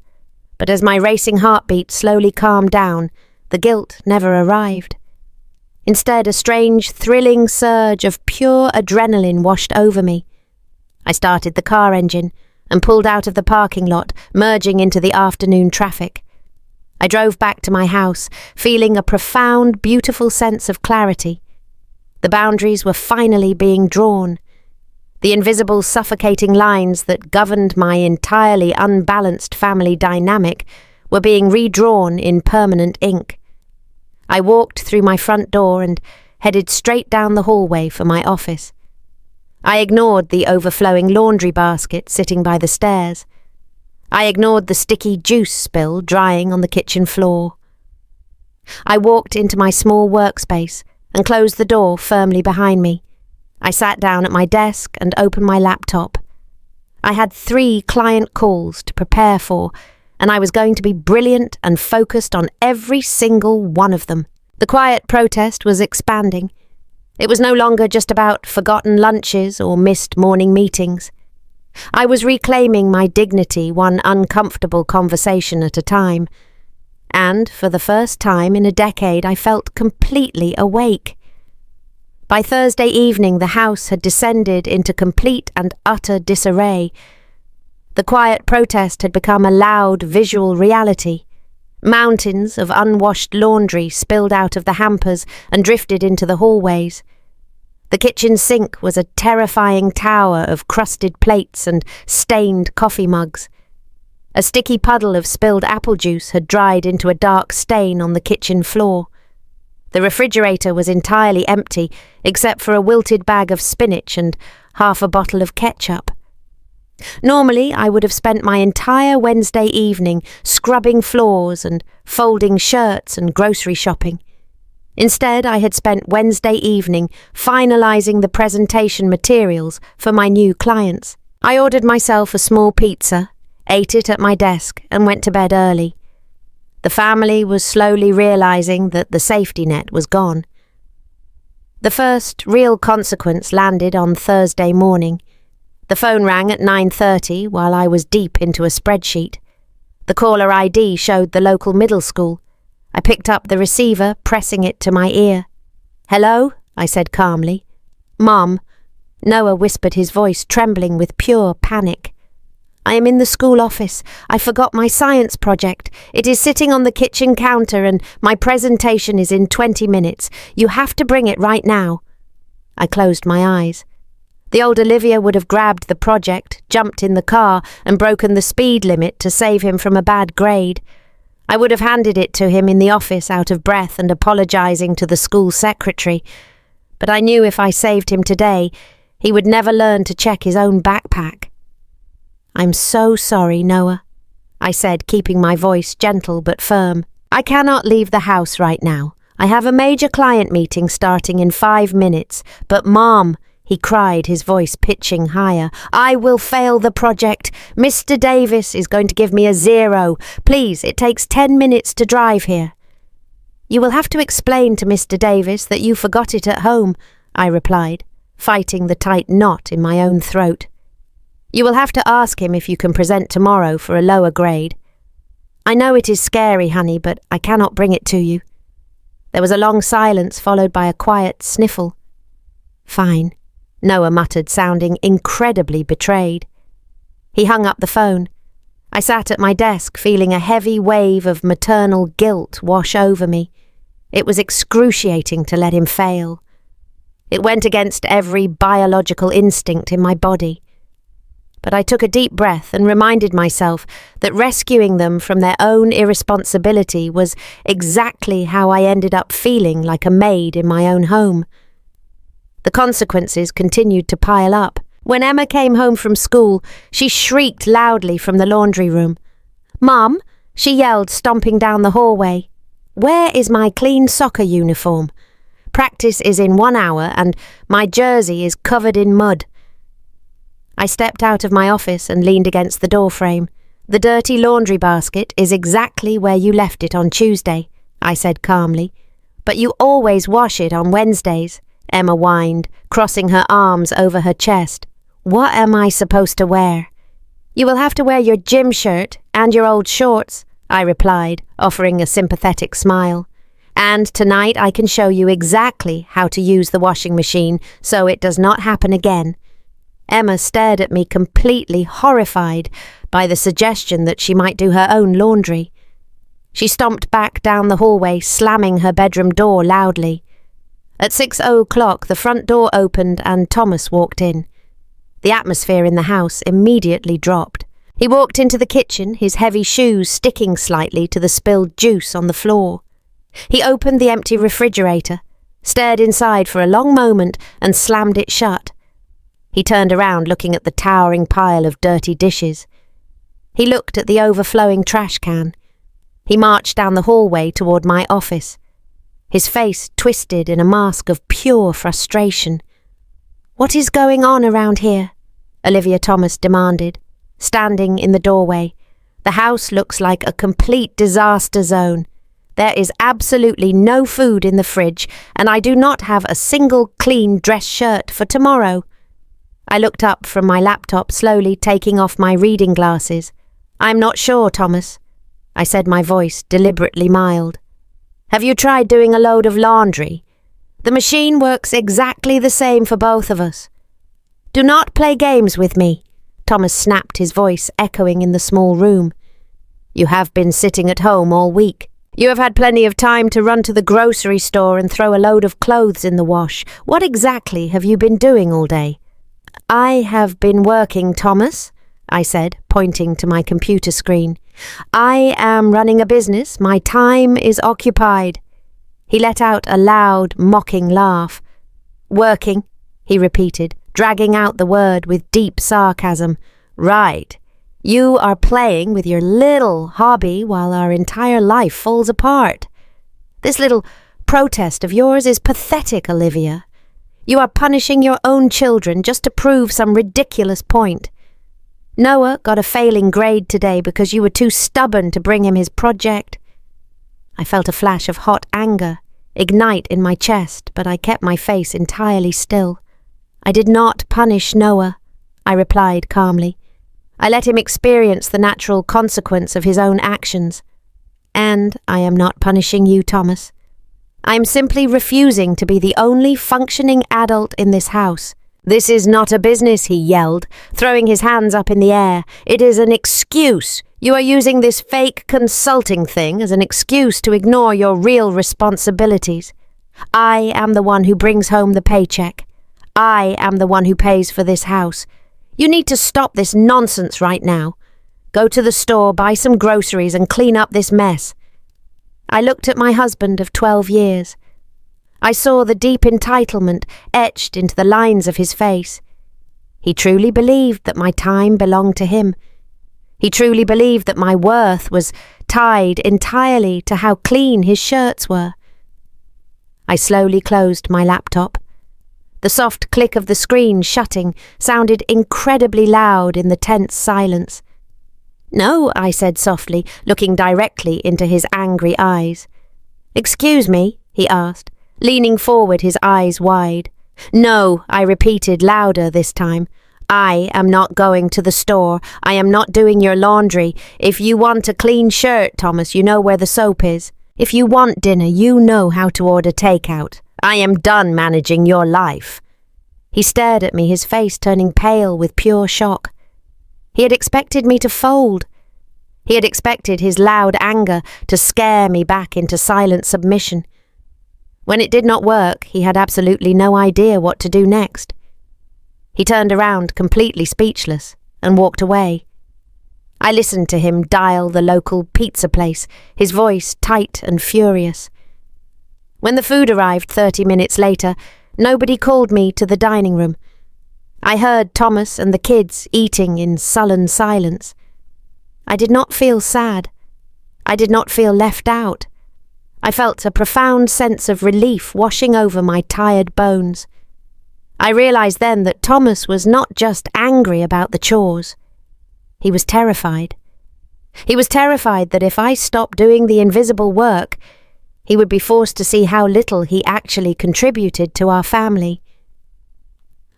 but as my racing heartbeat slowly calmed down, the guilt never arrived. Instead, a strange, thrilling surge of pure adrenaline washed over me. I started the car engine and pulled out of the parking lot, merging into the afternoon traffic. I drove back to my house, feeling a profound, beautiful sense of clarity. The boundaries were finally being drawn. The invisible, suffocating lines that governed my entirely unbalanced family dynamic were being redrawn in permanent ink. I walked through my front door and headed straight down the hallway for my office. I ignored the overflowing laundry basket sitting by the stairs. I ignored the sticky juice spill drying on the kitchen floor. I walked into my small workspace and closed the door firmly behind me. I sat down at my desk and opened my laptop. I had 3 client calls to prepare for, and I was going to be brilliant and focused on every single one of them. The quiet protest was expanding. It was no longer just about forgotten lunches or missed morning meetings. I was reclaiming my dignity, one uncomfortable conversation at a time. And for the first time in a decade, I felt completely awake. By Thursday evening, the house had descended into complete and utter disarray. The quiet protest had become a loud visual reality. Mountains of unwashed laundry spilled out of the hampers and drifted into the hallways. The kitchen sink was a terrifying tower of crusted plates and stained coffee mugs. A sticky puddle of spilled apple juice had dried into a dark stain on the kitchen floor. The refrigerator was entirely empty, except for a wilted bag of spinach and half a bottle of ketchup. Normally, I would have spent my entire Wednesday evening scrubbing floors and folding shirts and grocery shopping. Instead, I had spent Wednesday evening finalising the presentation materials for my new clients. I ordered myself a small pizza, ate it at my desk, and went to bed early. The family was slowly realising that the safety net was gone. The first real consequence landed on Thursday morning. The phone rang at 9:30 while I was deep into a spreadsheet. The caller ID showed the local middle school. I picked up the receiver, pressing it to my ear. "Hello?" I said calmly. "Mom." Noah whispered, his voice trembling with pure panic. "I am in the school office. I forgot my science project. It is sitting on the kitchen counter and my presentation is in 20 minutes. You have to bring it right now." I closed my eyes. The old Olivia would have grabbed the project, jumped in the car and broken the speed limit to save him from a bad grade. I would have handed it to him in the office out of breath and apologising to the school secretary. But I knew if I saved him today, he would never learn to check his own backpack. "I'm so sorry, Noah," I said, keeping my voice gentle but firm. "I cannot leave the house right now. I have a major client meeting starting in 5 minutes. But Mom," he cried, his voice pitching higher, "I will fail the project. Mr. Davis is going to give me a 0. Please, it takes 10 minutes to drive here." "You will have to explain to Mr. Davis that you forgot it at home," I replied, fighting the tight knot in my own throat. "You will have to ask him if you can present tomorrow for a lower grade. I know it is scary, honey, but I cannot bring it to you." There was a long silence followed by a quiet sniffle. "Fine," Noah muttered, sounding incredibly betrayed. He hung up the phone. I sat at my desk, feeling a heavy wave of maternal guilt wash over me. It was excruciating to let him fail. It went against every biological instinct in my body. but I took a deep breath and reminded myself that rescuing them from their own irresponsibility was exactly how I ended up feeling like a maid in my own home. The consequences continued to pile up. When Emma came home from school, she shrieked loudly from the laundry room. "Mum," she yelled, stomping down the hallway, "where is my clean soccer uniform? Practice is in 1 hour and my jersey is covered in mud." I stepped out of my office and leaned against the doorframe. "The dirty laundry basket is exactly where you left it on Tuesday," I said calmly. "But you always wash it on Wednesdays," Emma whined, crossing her arms over her chest. "What am I supposed to wear?" "You will have to wear your gym shirt and your old shorts," I replied, offering a sympathetic smile. "And tonight I can show you exactly how to use the washing machine so it does not happen again." Emma stared at me completely horrified by the suggestion that she might do her own laundry. She stomped back down the hallway, slamming her bedroom door loudly. At 6:00, the front door opened and Thomas walked in. The atmosphere in the house immediately dropped. He walked into the kitchen, his heavy shoes sticking slightly to the spilled juice on the floor. He opened the empty refrigerator, stared inside for a long moment and slammed it shut. He turned around, looking at the towering pile of dirty dishes. He looked at the overflowing trash can. He marched down the hallway toward my office, his face twisted in a mask of pure frustration. "What is going on around here?" Olivia Thomas demanded, standing in the doorway. "The house looks like a complete disaster zone. There is absolutely no food in the fridge, and I do not have a single clean dress shirt for tomorrow." I looked up from my laptop, slowly taking off my reading glasses. "I'm not sure, Thomas," I said, my voice deliberately mild. "Have you tried doing a load of laundry? The machine works exactly the same for both of us." "Do not play games with me," Thomas snapped, his voice echoing in the small room. "You have been sitting at home all week. You have had plenty of time to run to the grocery store and throw a load of clothes in the wash. What exactly have you been doing all day?" "I have been working, Thomas," I said, pointing to my computer screen. "I am running a business. My time is occupied." He let out a loud, mocking laugh. "Working," he repeated, dragging out the word with deep sarcasm. "Right. You are playing with your little hobby while our entire life falls apart. This little protest of yours is pathetic, Olivia. You are punishing your own children just to prove some ridiculous point. Noah got a failing grade today because you were too stubborn to bring him his project." I felt a flash of hot anger ignite in my chest, but I kept my face entirely still. "I did not punish Noah," I replied calmly. "I let him experience the natural consequence of his own actions. And I am not punishing you, Thomas. I am simply refusing to be the only functioning adult in this house." "This is not a business," he yelled, throwing his hands up in the air. "It is an excuse. You are using this fake consulting thing as an excuse to ignore your real responsibilities. I am the one who brings home the paycheck. I am the one who pays for this house. You need to stop this nonsense right now. Go to the store, buy some groceries, and clean up this mess." I looked at my husband of 12 years. I saw the deep entitlement etched into the lines of his face. He truly believed that my time belonged to him. He truly believed that my worth was tied entirely to how clean his shirts were. I slowly closed my laptop. The soft click of the screen shutting sounded incredibly loud in the tense silence. "No," I said softly, looking directly into his angry eyes. "Excuse me?" he asked, leaning forward, his eyes wide. "No," I repeated louder this time. "I am not going to the store. I am not doing your laundry. If you want a clean shirt, Thomas, you know where the soap is. If you want dinner, you know how to order takeout. I am done managing your life." He stared at me, his face turning pale with pure shock. He had expected me to fold. He had expected his loud anger to scare me back into silent submission. When it did not work, he had absolutely no idea what to do next. He turned around, completely speechless, and walked away. I listened to him dial the local pizza place, his voice tight and furious. When the food arrived 30 minutes later, nobody called me to the dining room. I heard Thomas and the kids eating in sullen silence. I did not feel sad. I did not feel left out. I felt a profound sense of relief washing over my tired bones. I realized then that Thomas was not just angry about the chores. He was terrified. He was terrified that if I stopped doing the invisible work, he would be forced to see how little he actually contributed to our family.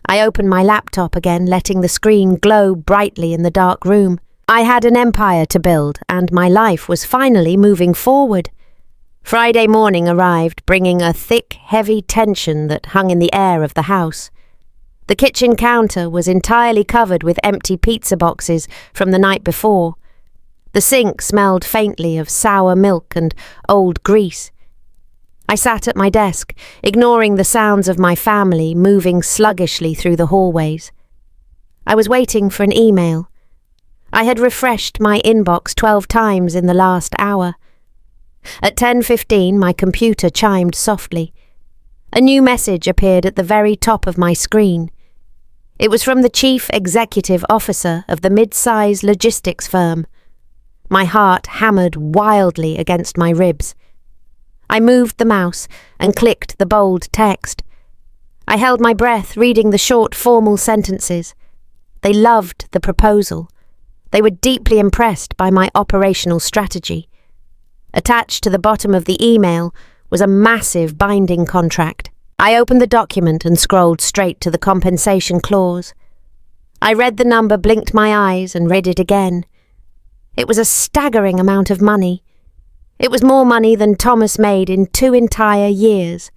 I opened my laptop again, letting the screen glow brightly in the dark room. I had an empire to build, and my life was finally moving forward. Friday morning arrived, bringing a thick, heavy tension that hung in the air of the house. The kitchen counter was entirely covered with empty pizza boxes from the night before. The sink smelled faintly of sour milk and old grease. I sat at my desk, ignoring the sounds of my family moving sluggishly through the hallways. I was waiting for an email. I had refreshed my inbox 12 times in the last hour. At 10:15, my computer chimed softly. A new message appeared at the very top of my screen. It was from the chief executive officer of the mid-size logistics firm. My heart hammered wildly against my ribs. I moved the mouse and clicked the bold text. I held my breath, reading the short, formal sentences. They loved the proposal. They were deeply impressed by my operational strategy. Attached to the bottom of the email was a massive binding contract. I opened the document and scrolled straight to the compensation clause. I read the number, blinked my eyes, and read it again. It was a staggering amount of money. It was more money than Thomas made in 2 entire years.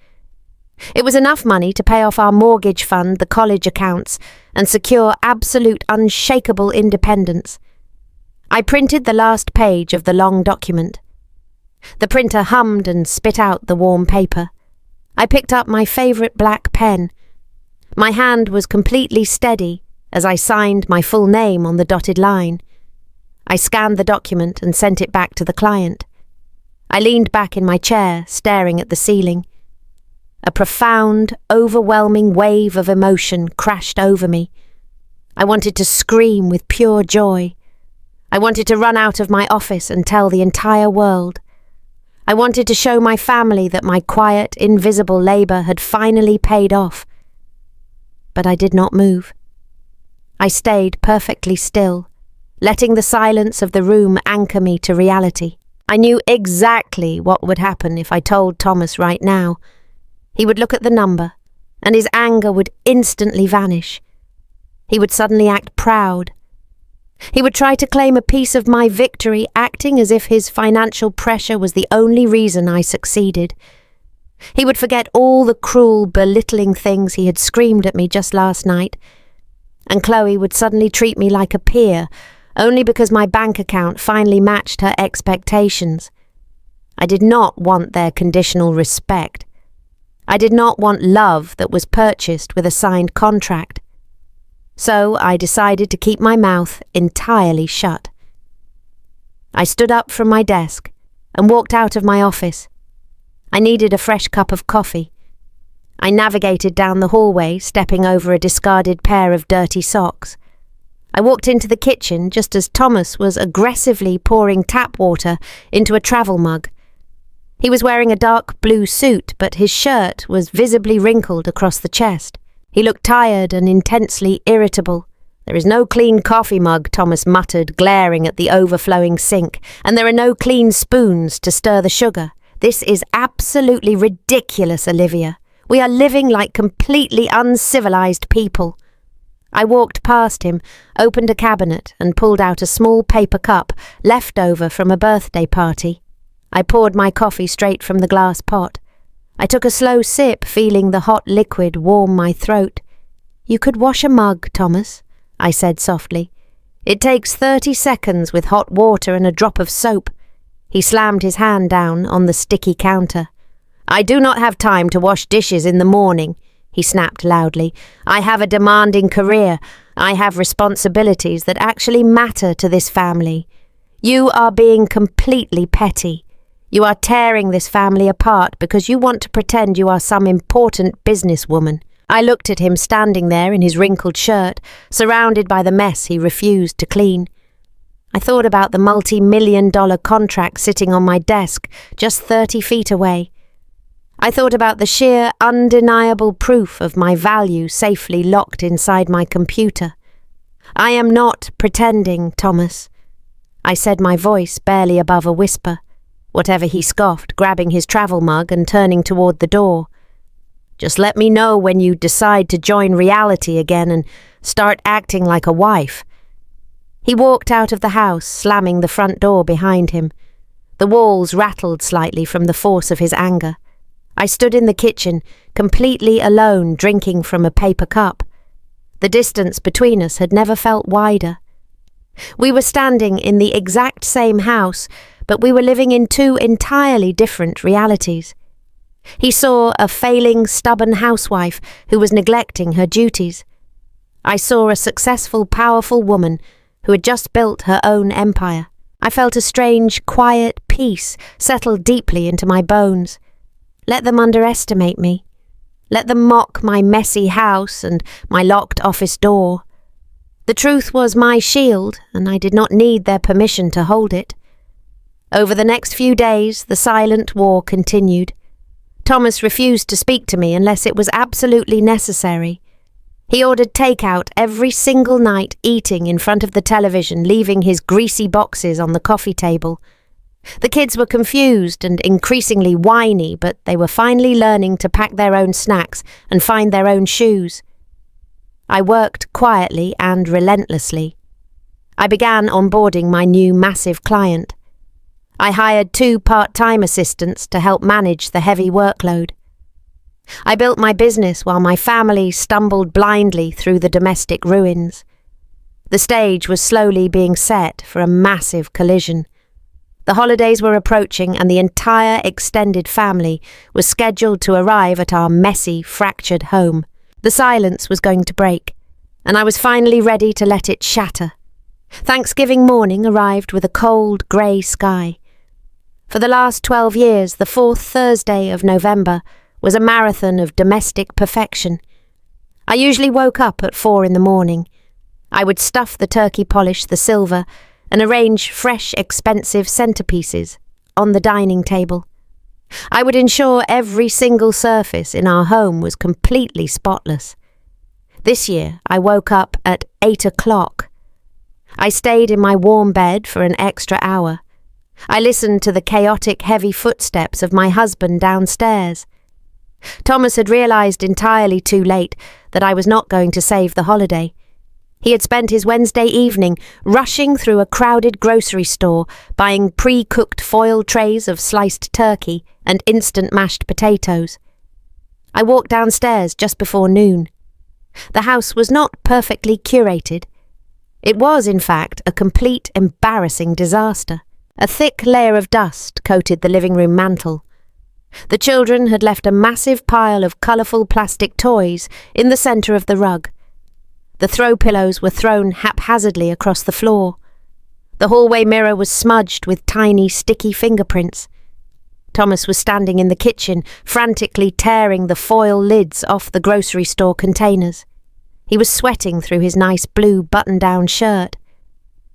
It was enough money to pay off our mortgage fund, the college accounts, and secure absolute unshakable independence. I printed the last page of the long document. The printer hummed and spit out the warm paper. I picked up my favourite black pen. My hand was completely steady as I signed my full name on the dotted line. I scanned the document and sent it back to the client. I leaned back in my chair, staring at the ceiling. A profound, overwhelming wave of emotion crashed over me. I wanted to scream with pure joy. I wanted to run out of my office and tell the entire world. I wanted to show my family that my quiet, invisible labour had finally paid off. But I did not move. I stayed perfectly still, letting the silence of the room anchor me to reality. I knew exactly what would happen if I told Thomas right now. He would look at the number, and his anger would instantly vanish. He would suddenly act proud. He would try to claim a piece of my victory, acting as if his financial pressure was the only reason I succeeded. He would forget all the cruel, belittling things he had screamed at me just last night, and Chloe would suddenly treat me like a peer, only because my bank account finally matched her expectations. I did not want their conditional respect. I did not want love that was purchased with a signed contract. So I decided to keep my mouth entirely shut. I stood up from my desk and walked out of my office. I needed a fresh cup of coffee. I navigated down the hallway, stepping over a discarded pair of dirty socks. I walked into the kitchen just as Thomas was aggressively pouring tap water into a travel mug. He was wearing a dark blue suit, but his shirt was visibly wrinkled across the chest. He looked tired and intensely irritable. "There is no clean coffee mug," Thomas muttered, glaring at the overflowing sink, "and there are no clean spoons to stir the sugar. This is absolutely ridiculous, Olivia. We are living like completely uncivilized people." I walked past him, opened a cabinet, and pulled out a small paper cup left over from a birthday party. I poured my coffee straight from the glass pot. I took a slow sip, feeling the hot liquid warm my throat. "You could wash a mug, Thomas," I said softly. "It takes 30 seconds with hot water and a drop of soap." He slammed his hand down on the sticky counter. "I do not have time to wash dishes in the morning," he snapped loudly. "I have a demanding career. I have responsibilities that actually matter to this family. You are being completely petty. You are tearing this family apart because you want to pretend you are some important businesswoman." I looked at him standing there in his wrinkled shirt, surrounded by the mess he refused to clean. I thought about the multi-million-dollar contract sitting on my desk just 30 feet away. I thought about the sheer, undeniable proof of my value safely locked inside my computer. "I am not pretending, Thomas," I said, my voice barely above a whisper, whatever he scoffed, grabbing his travel mug and turning toward the door. "Just let me know when you decide to join reality again and start acting like a wife." He walked out of the house, slamming the front door behind him. The walls rattled slightly from the force of his anger. I stood in the kitchen, completely alone, drinking from a paper cup. The distance between us had never felt wider. We were standing in the exact same house, but we were living in two entirely different realities. He saw a failing, stubborn housewife who was neglecting her duties. I saw a successful, powerful woman who had just built her own empire. I felt a strange, quiet peace settle deeply into my bones. Let them underestimate me. Let them mock my messy house and my locked office door. The truth was my shield, and I did not need their permission to hold it. Over the next few days, the silent war continued. Thomas refused to speak to me unless it was absolutely necessary. He ordered takeout every single night, eating in front of the television, leaving his greasy boxes on the coffee table. The kids were confused and increasingly whiny, but they were finally learning to pack their own snacks and find their own shoes. I worked quietly and relentlessly. I began onboarding my new massive client. I hired 2 part-time assistants to help manage the heavy workload. I built my business while my family stumbled blindly through the domestic ruins. The stage was slowly being set for a massive collision. The holidays were approaching and the entire extended family was scheduled to arrive at our messy, fractured home. The silence was going to break, and I was finally ready to let it shatter. Thanksgiving morning arrived with a cold, grey sky. For the last 12 years, the 4th Thursday of November was a marathon of domestic perfection. I usually woke up at 4 in the morning. I would stuff the turkey, polish the silver, and arrange fresh, expensive centerpieces on the dining table. I would ensure every single surface in our home was completely spotless. This year, I woke up at 8 o'clock. I stayed in my warm bed for an extra hour. I listened to the chaotic, heavy footsteps of my husband downstairs. Thomas had realized entirely too late that I was not going to save the holiday. He had spent his Wednesday evening rushing through a crowded grocery store, buying pre-cooked foil trays of sliced turkey and instant mashed potatoes. I walked downstairs just before noon. The house was not perfectly curated. It was, in fact, a complete, embarrassing disaster. A thick layer of dust coated the living room mantel. The children had left a massive pile of colourful plastic toys in the centre of the rug. The throw pillows were thrown haphazardly across the floor. The hallway mirror was smudged with tiny, sticky fingerprints. Thomas was standing in the kitchen, frantically tearing the foil lids off the grocery store containers. He was sweating through his nice blue button-down shirt.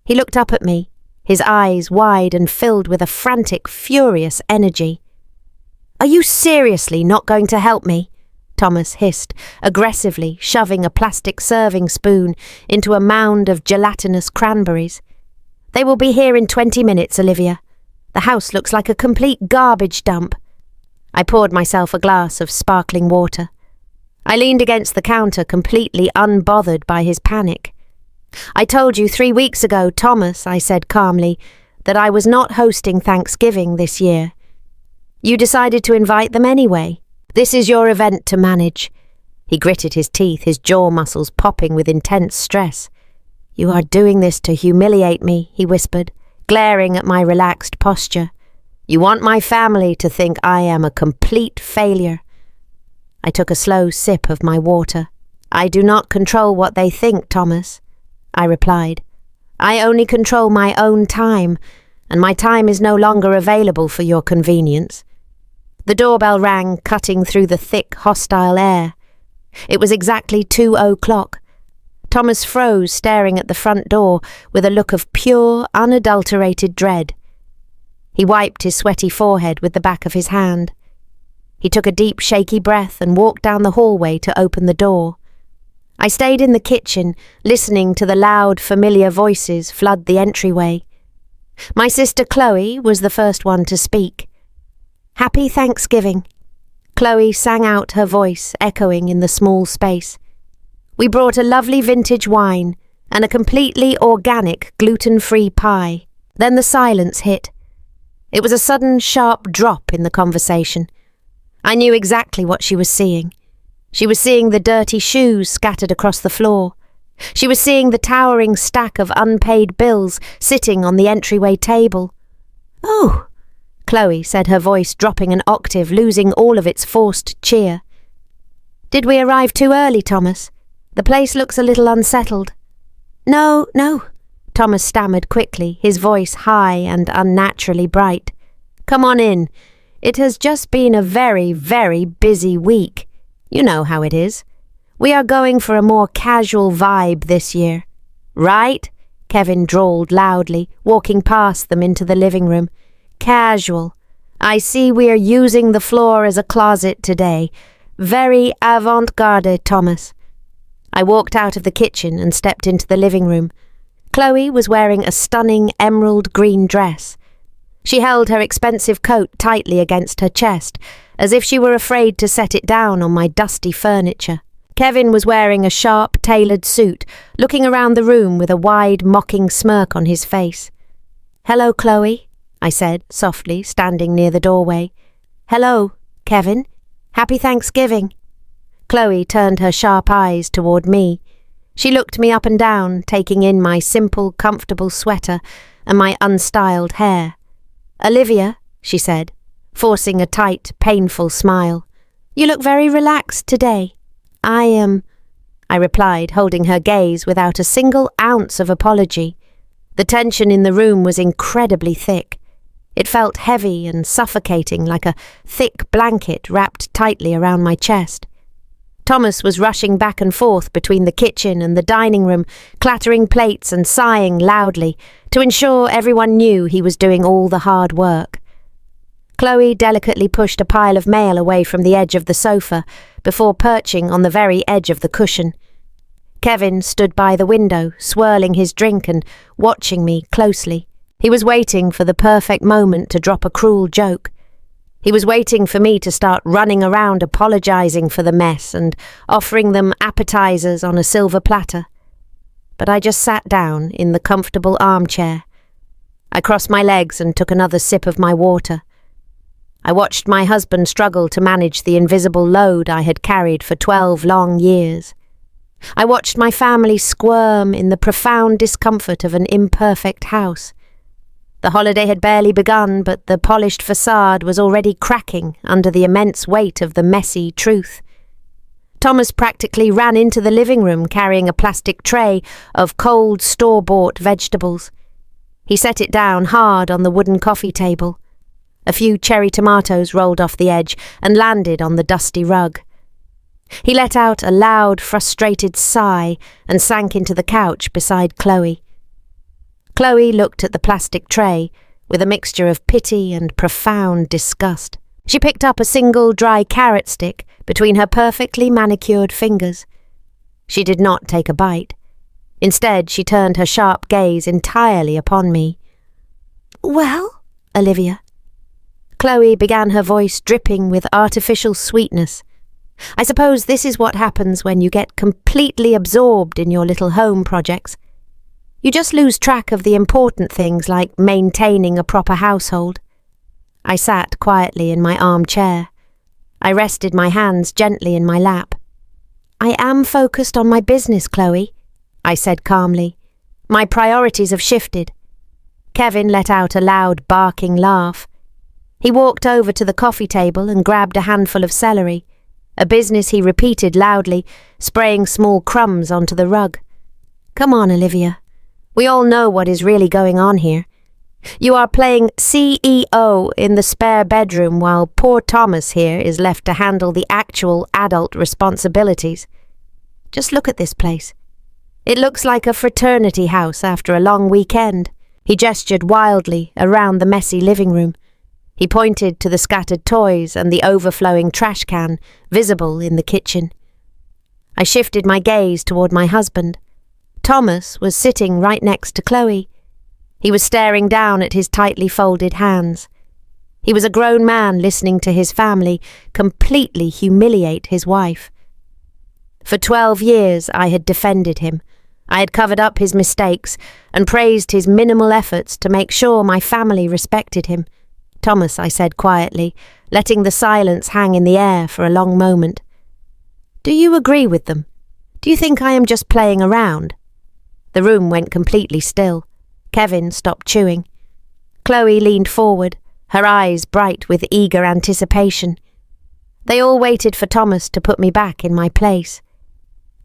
He looked up at me, his eyes wide and filled with a frantic, furious energy. "Are you seriously not going to help me?" Thomas hissed, aggressively shoving a plastic serving spoon into a mound of gelatinous cranberries. "They will be here in 20 minutes, Olivia. The house looks like a complete garbage dump." I poured myself a glass of sparkling water. I leaned against the counter, completely unbothered by his panic. "I told you 3 weeks ago, Thomas," I said calmly, "that I was not hosting Thanksgiving this year. You decided to invite them anyway. This is your event to manage." He gritted his teeth, his jaw muscles popping with intense stress. "You are doing this to humiliate me," he whispered, glaring at my relaxed posture. "You want my family to think I am a complete failure." I took a slow sip of my water. I do not control what they think, Thomas, I replied. I only control my own time, and my time is no longer available for your convenience. The doorbell rang, cutting through the thick, hostile air. It was exactly 2:00. Thomas froze, staring at the front door with a look of pure, unadulterated dread. He wiped his sweaty forehead with the back of his hand. He took a deep, shaky breath and walked down the hallway to open the door. I stayed in the kitchen, listening to the loud, familiar voices flood the entryway. My sister Chloe was the first one to speak. "Happy Thanksgiving." Chloe sang out, her voice echoing in the small space. "We brought a lovely vintage wine and a completely organic gluten-free pie." Then the silence hit. It was a sudden, sharp drop in the conversation. I knew exactly what she was seeing. She was seeing the dirty shoes scattered across the floor. She was seeing the towering stack of unpaid bills sitting on the entryway table. "Oh," Chloe said, her voice dropping an octave, losing all of its forced cheer. "Did we arrive too early, Thomas? The place looks a little unsettled." No, Thomas stammered quickly, his voice high and unnaturally bright. "Come on in. It has just been a very, very busy week. You know how it is. We are going for a more casual vibe this year." "Right?" Kevin drawled loudly, walking past them into the living room. "Casual. I see we are using the floor as a closet today. Very avant-garde, Thomas." I walked out of the kitchen and stepped into the living room. Chloe was wearing a stunning emerald green dress. She held her expensive coat tightly against her chest, as if she were afraid to set it down on my dusty furniture. Kevin was wearing a sharp, tailored suit, looking around the room with a wide, mocking smirk on his face. "Hello, Chloe," I said softly, standing near the doorway. "Hello, Kevin. Happy Thanksgiving." Chloe turned her sharp eyes toward me. She looked me up and down, taking in my simple, comfortable sweater and my unstyled hair. "Olivia," she said, forcing a tight, painful smile. "You look very relaxed today." I am," I replied, holding her gaze without a single ounce of apology. The tension in the room was incredibly thick. It felt heavy and suffocating, like a thick blanket wrapped tightly around my chest. Thomas was rushing back and forth between the kitchen and the dining room, clattering plates and sighing loudly, to ensure everyone knew he was doing all the hard work. Chloe delicately pushed a pile of mail away from the edge of the sofa before perching on the very edge of the cushion. Kevin stood by the window, swirling his drink and watching me closely. He was waiting for the perfect moment to drop a cruel joke. He was waiting for me to start running around apologizing for the mess and offering them appetizers on a silver platter. But I just sat down in the comfortable armchair. I crossed my legs and took another sip of my water. I watched my husband struggle to manage the invisible load I had carried for 12 long years. I watched my family squirm in the profound discomfort of an imperfect house. The holiday had barely begun, but the polished facade was already cracking under the immense weight of the messy truth. Thomas practically ran into the living room carrying a plastic tray of cold store-bought vegetables. He set it down hard on the wooden coffee table. A few cherry tomatoes rolled off the edge and landed on the dusty rug. He let out a loud, frustrated sigh and sank into the couch beside Chloe. Chloe looked at the plastic tray with a mixture of pity and profound disgust. She picked up a single dry carrot stick between her perfectly manicured fingers. She did not take a bite. Instead, she turned her sharp gaze entirely upon me. "Well, Olivia?" Chloe began, her voice dripping with artificial sweetness. "I suppose this is what happens when you get completely absorbed in your little home projects. You just lose track of the important things like maintaining a proper household." I sat quietly in my armchair. I rested my hands gently in my lap. "I am focused on my business, Chloe," I said calmly. "My priorities have shifted." Kevin let out a loud, barking laugh. He walked over to the coffee table and grabbed a handful of celery. a business he repeated loudly, spraying small crumbs onto the rug. "Come on, Olivia. We all know what is really going on here. You are playing CEO in the spare bedroom while poor Thomas here is left to handle the actual adult responsibilities. Just look at this place. It looks like a fraternity house after a long weekend." He gestured wildly around the messy living room. He pointed to the scattered toys and the overflowing trash can visible in the kitchen. I shifted my gaze toward my husband. Thomas was sitting right next to Chloe. He was staring down at his tightly folded hands. He was a grown man listening to his family completely humiliate his wife. For 12 years I had defended him. I had covered up his mistakes and praised his minimal efforts to make sure my family respected him. "Thomas," I said quietly, letting the silence hang in the air for a long moment. "Do you agree with them? Do you think I am just playing around?" The room went completely still. Kevin stopped chewing. Chloe leaned forward, her eyes bright with eager anticipation. They all waited for Thomas to put me back in my place.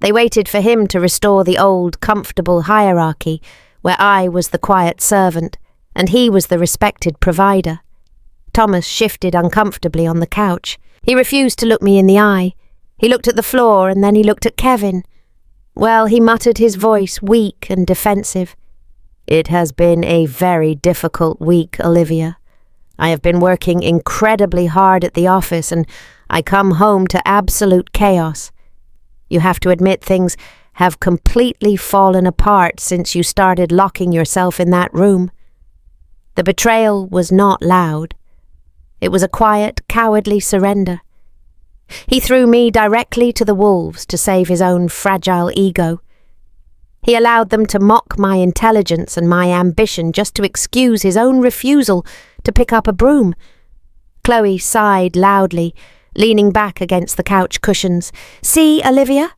They waited for him to restore the old, comfortable hierarchy where I was the quiet servant and he was the respected provider. Thomas shifted uncomfortably on the couch. He refused to look me in the eye. He looked at the floor and then he looked at Kevin. Well, he muttered, his voice weak and defensive. "It has been a very difficult week, Olivia. I have been working incredibly hard at the office and I come home to absolute chaos. You have to admit things have completely fallen apart since you started locking yourself in that room." The betrayal was not loud. It was a quiet, cowardly surrender. He threw me directly to the wolves to save his own fragile ego. He allowed them to mock my intelligence and my ambition just to excuse his own refusal to pick up a broom. Chloe sighed loudly, leaning back against the couch cushions. "See, Olivia?"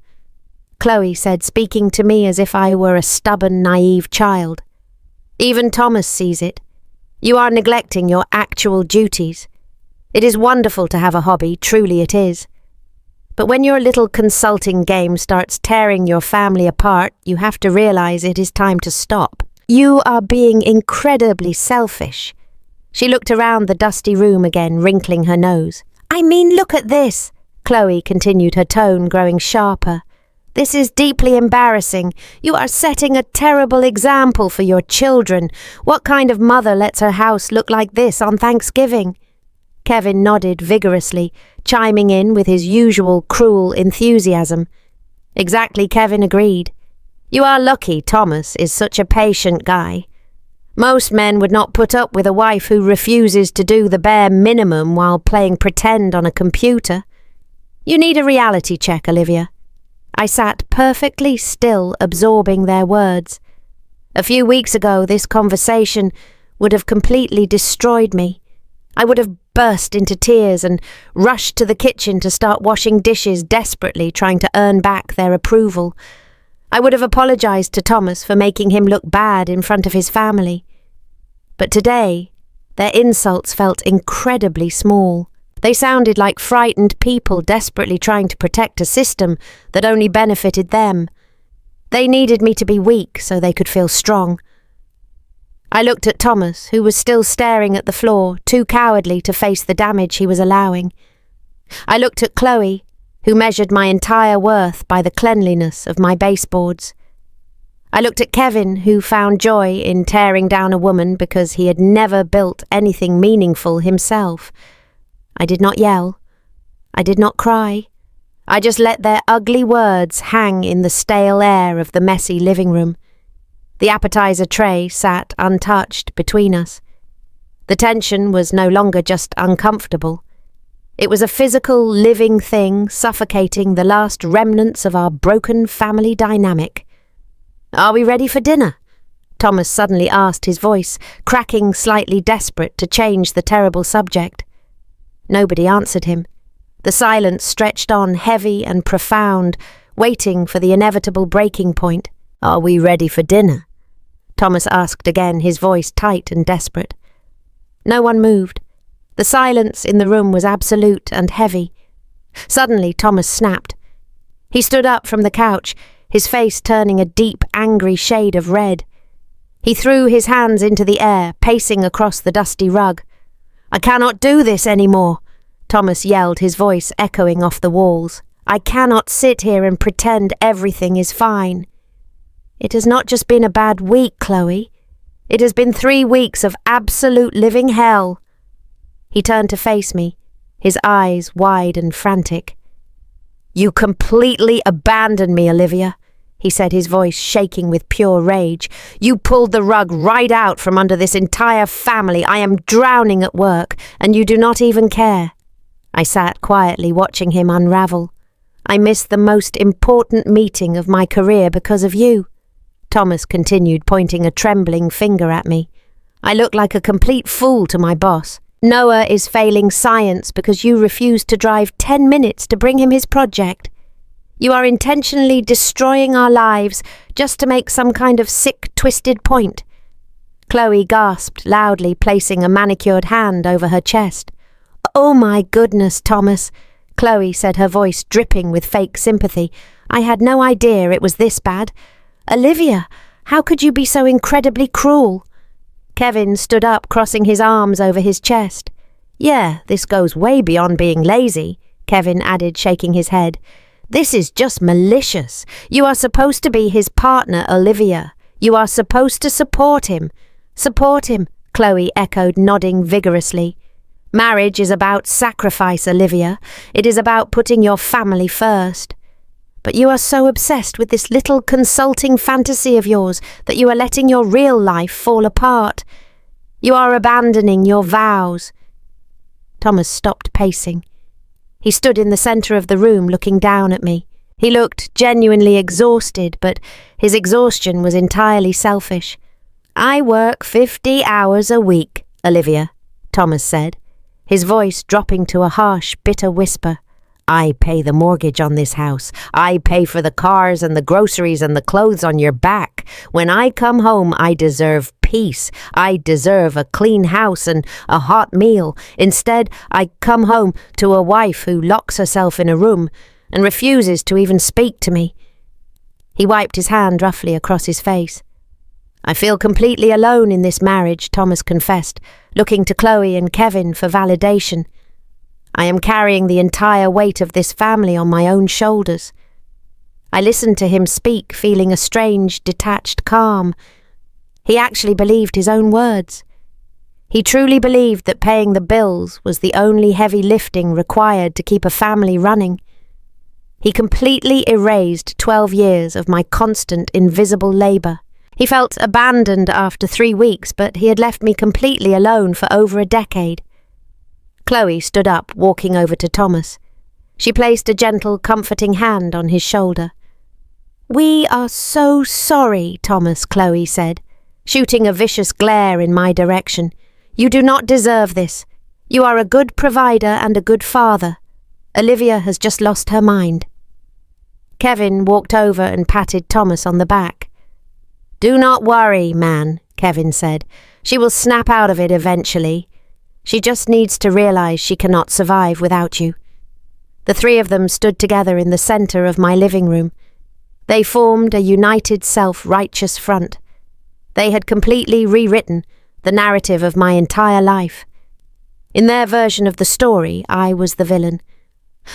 Chloe said, speaking to me as if I were a stubborn, naive child. "Even Thomas sees it. You are neglecting your actual duties. It is wonderful to have a hobby, truly it is. But when your little consulting game starts tearing your family apart, you have to realize it is time to stop. You are being incredibly selfish." She looked around the dusty room again, wrinkling her nose. "I mean, look at this," Chloe continued, her tone growing sharper. "This is deeply embarrassing. You are setting a terrible example for your children. What kind of mother lets her house look like this on Thanksgiving?" Kevin nodded vigorously, chiming in with his usual cruel enthusiasm. "Exactly," Kevin agreed. "You are lucky Thomas is such a patient guy. Most men would not put up with a wife who refuses to do the bare minimum while playing pretend on a computer. You need a reality check, Olivia." I sat perfectly still, absorbing their words. A few weeks ago, this conversation would have completely destroyed me. I would have burst into tears and rushed to the kitchen to start washing dishes, desperately trying to earn back their approval. I would have apologized to Thomas for making him look bad in front of his family. But today, their insults felt incredibly small. They sounded like frightened people desperately trying to protect a system that only benefited them. They needed me to be weak so they could feel strong. I looked at Thomas, who was still staring at the floor, too cowardly to face the damage he was allowing. I looked at Chloe, who measured my entire worth by the cleanliness of my baseboards. I looked at Kevin, who found joy in tearing down a woman because he had never built anything meaningful himself. I did not yell. I did not cry. I just let their ugly words hang in the stale air of the messy living room. The appetizer tray sat untouched between us. The tension was no longer just uncomfortable. It was a physical, living thing suffocating the last remnants of our broken family dynamic. "Are we ready for dinner?" Thomas suddenly asked, his voice cracking, slightly desperate to change the terrible subject. Nobody answered him. The silence stretched on, heavy and profound, waiting for the inevitable breaking point. "Are we ready for dinner?" Thomas asked again, his voice tight and desperate. No one moved. The silence in the room was absolute and heavy. Suddenly, Thomas snapped. He stood up from the couch, his face turning a deep, angry shade of red. He threw his hands into the air, pacing across the dusty rug. "I cannot do this anymore," Thomas yelled, his voice echoing off the walls. "I cannot sit here and pretend everything is fine. It has not just been a bad week, Chloe. It has been 3 weeks of absolute living hell." He turned to face me, his eyes wide and frantic. "You completely abandoned me, Olivia," he said, his voice shaking with pure rage. "You pulled the rug right out from under this entire family. I am drowning at work, and you do not even care." I sat quietly watching him unravel. "I missed the most important meeting of my career because of you," Thomas continued, pointing a trembling finger at me. "I look like a complete fool to my boss. Noah is failing science because you refused to drive 10 minutes to bring him his project. You are intentionally destroying our lives just to make some kind of sick, twisted point." Chloe gasped loudly, placing a manicured hand over her chest. "Oh my goodness, Thomas," Chloe said, her voice dripping with fake sympathy. "I had no idea it was this bad. Olivia, how could you be so incredibly cruel?" Kevin stood up, crossing his arms over his chest. "Yeah, this goes way beyond being lazy," Kevin added, shaking his head. "This is just malicious. You are supposed to be his partner, Olivia. You are supposed to support him." "Support him," Chloe echoed, nodding vigorously. "Marriage is about sacrifice, Olivia. It is about putting your family first. But you are so obsessed with this little consulting fantasy of yours that you are letting your real life fall apart. You are abandoning your vows." Thomas stopped pacing. He stood in the centre of the room looking down at me. He looked genuinely exhausted, but his exhaustion was entirely selfish. "I work 50 hours a week, Olivia," Thomas said, his voice dropping to a harsh, bitter whisper. "I pay the mortgage on this house. I pay for the cars and the groceries and the clothes on your back. When I come home, I deserve peace. I deserve a clean house and a hot meal. Instead, I come home to a wife who locks herself in a room and refuses to even speak to me." He wiped his hand roughly across his face. "I feel completely alone in this marriage," Thomas confessed, looking to Chloe and Kevin for validation. "I am carrying the entire weight of this family on my own shoulders." I listened to him speak, feeling a strange, detached calm. He actually believed his own words. He truly believed that paying the bills was the only heavy lifting required to keep a family running. He completely erased 12 years of my constant, invisible labour. He felt abandoned after 3 weeks, but he had left me completely alone for over a decade. Chloe stood up, walking over to Thomas. She placed a gentle, comforting hand on his shoulder. "We are so sorry, Thomas," Chloe said, shooting a vicious glare in my direction. "You do not deserve this. You are a good provider and a good father. Olivia has just lost her mind." Kevin walked over and patted Thomas on the back. "Do not worry, man," Kevin said. "She will snap out of it eventually. She just needs to realize she cannot survive without you." The 3 of them stood together in the center of my living room. They formed a united, self-righteous front. They had completely rewritten the narrative of my entire life. In their version of the story, I was the villain.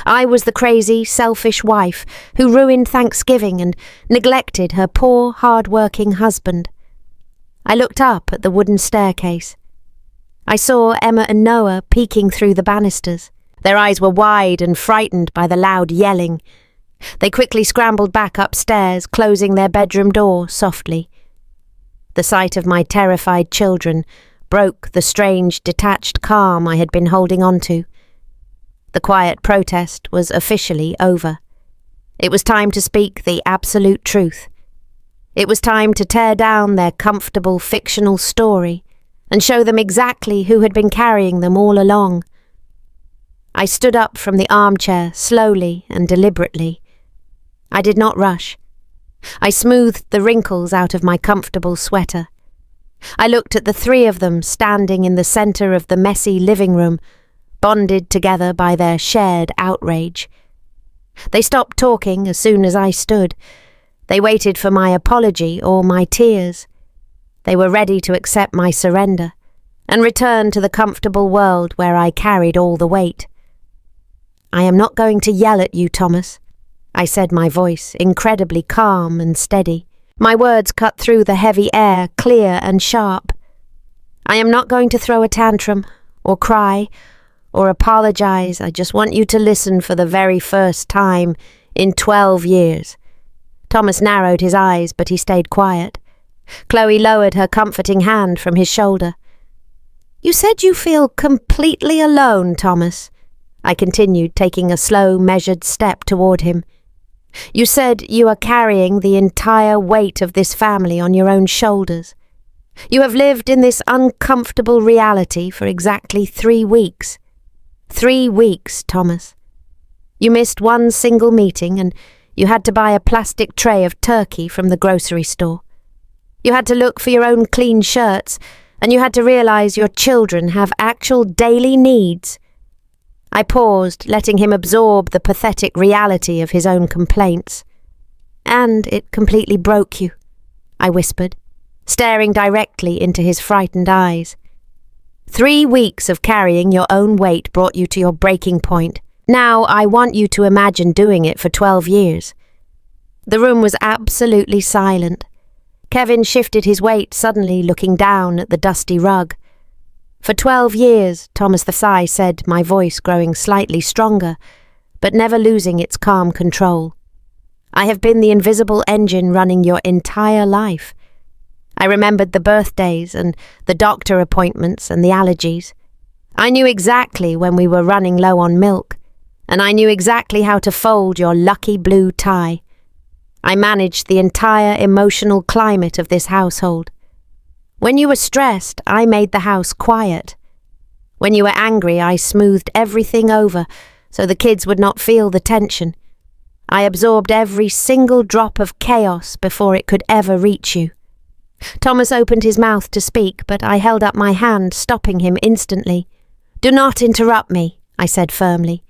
I was the crazy, selfish wife who ruined Thanksgiving and neglected her poor, hard-working husband. I looked up at the wooden staircase. I saw Emma and Noah peeking through the banisters. Their eyes were wide and frightened by the loud yelling. They quickly scrambled back upstairs, closing their bedroom door softly. The sight of my terrified children broke the strange, detached calm I had been holding on to. The quiet protest was officially over. It was time to speak the absolute truth. It was time to tear down their comfortable fictional story and show them exactly who had been carrying them all along. I stood up from the armchair slowly and deliberately. I did not rush. I smoothed the wrinkles out of my comfortable sweater. I looked at the 3 of them standing in the center of the messy living room, bonded together by their shared outrage. They stopped talking as soon as I stood. They waited for my apology or my tears. They were ready to accept my surrender and return to the comfortable world where I carried all the weight. "I am not going to yell at you, Thomas," I said, my voice incredibly calm and steady. My words cut through the heavy air, clear and sharp. "I am not going to throw a tantrum, or cry, or apologize. I just want you to listen for the very first time in 12 years. Thomas narrowed his eyes, but he stayed quiet. Chloe lowered her comforting hand from his shoulder. "You said you feel completely alone, Thomas," I continued, taking a slow, measured step toward him. "You said you are carrying the entire weight of this family on your own shoulders. You have lived in this uncomfortable reality for exactly 3 weeks. 3 weeks, Thomas. You missed one single meeting and you had to buy a plastic tray of turkey from the grocery store. You had to look for your own clean shirts, and you had to realize your children have actual daily needs." I paused, letting him absorb the pathetic reality of his own complaints. "And it completely broke you," I whispered, staring directly into his frightened eyes. 3 weeks of carrying your own weight brought you to your breaking point. Now I want you to imagine doing it for 12 years. The room was absolutely silent. Kevin shifted his weight, suddenly looking down at the dusty rug. "For 12 years, Thomas the Sigh said, my voice growing slightly stronger, but never losing its calm control. "I have been the invisible engine running your entire life. I remembered the birthdays and the doctor appointments and the allergies. I knew exactly when we were running low on milk, and I knew exactly how to fold your lucky blue tie. I managed the entire emotional climate of this household. When you were stressed, I made the house quiet. When you were angry, I smoothed everything over so the kids would not feel the tension. I absorbed every single drop of chaos before it could ever reach you." Thomas opened his mouth to speak, but I held up my hand, stopping him instantly. "Do not interrupt me," I said firmly.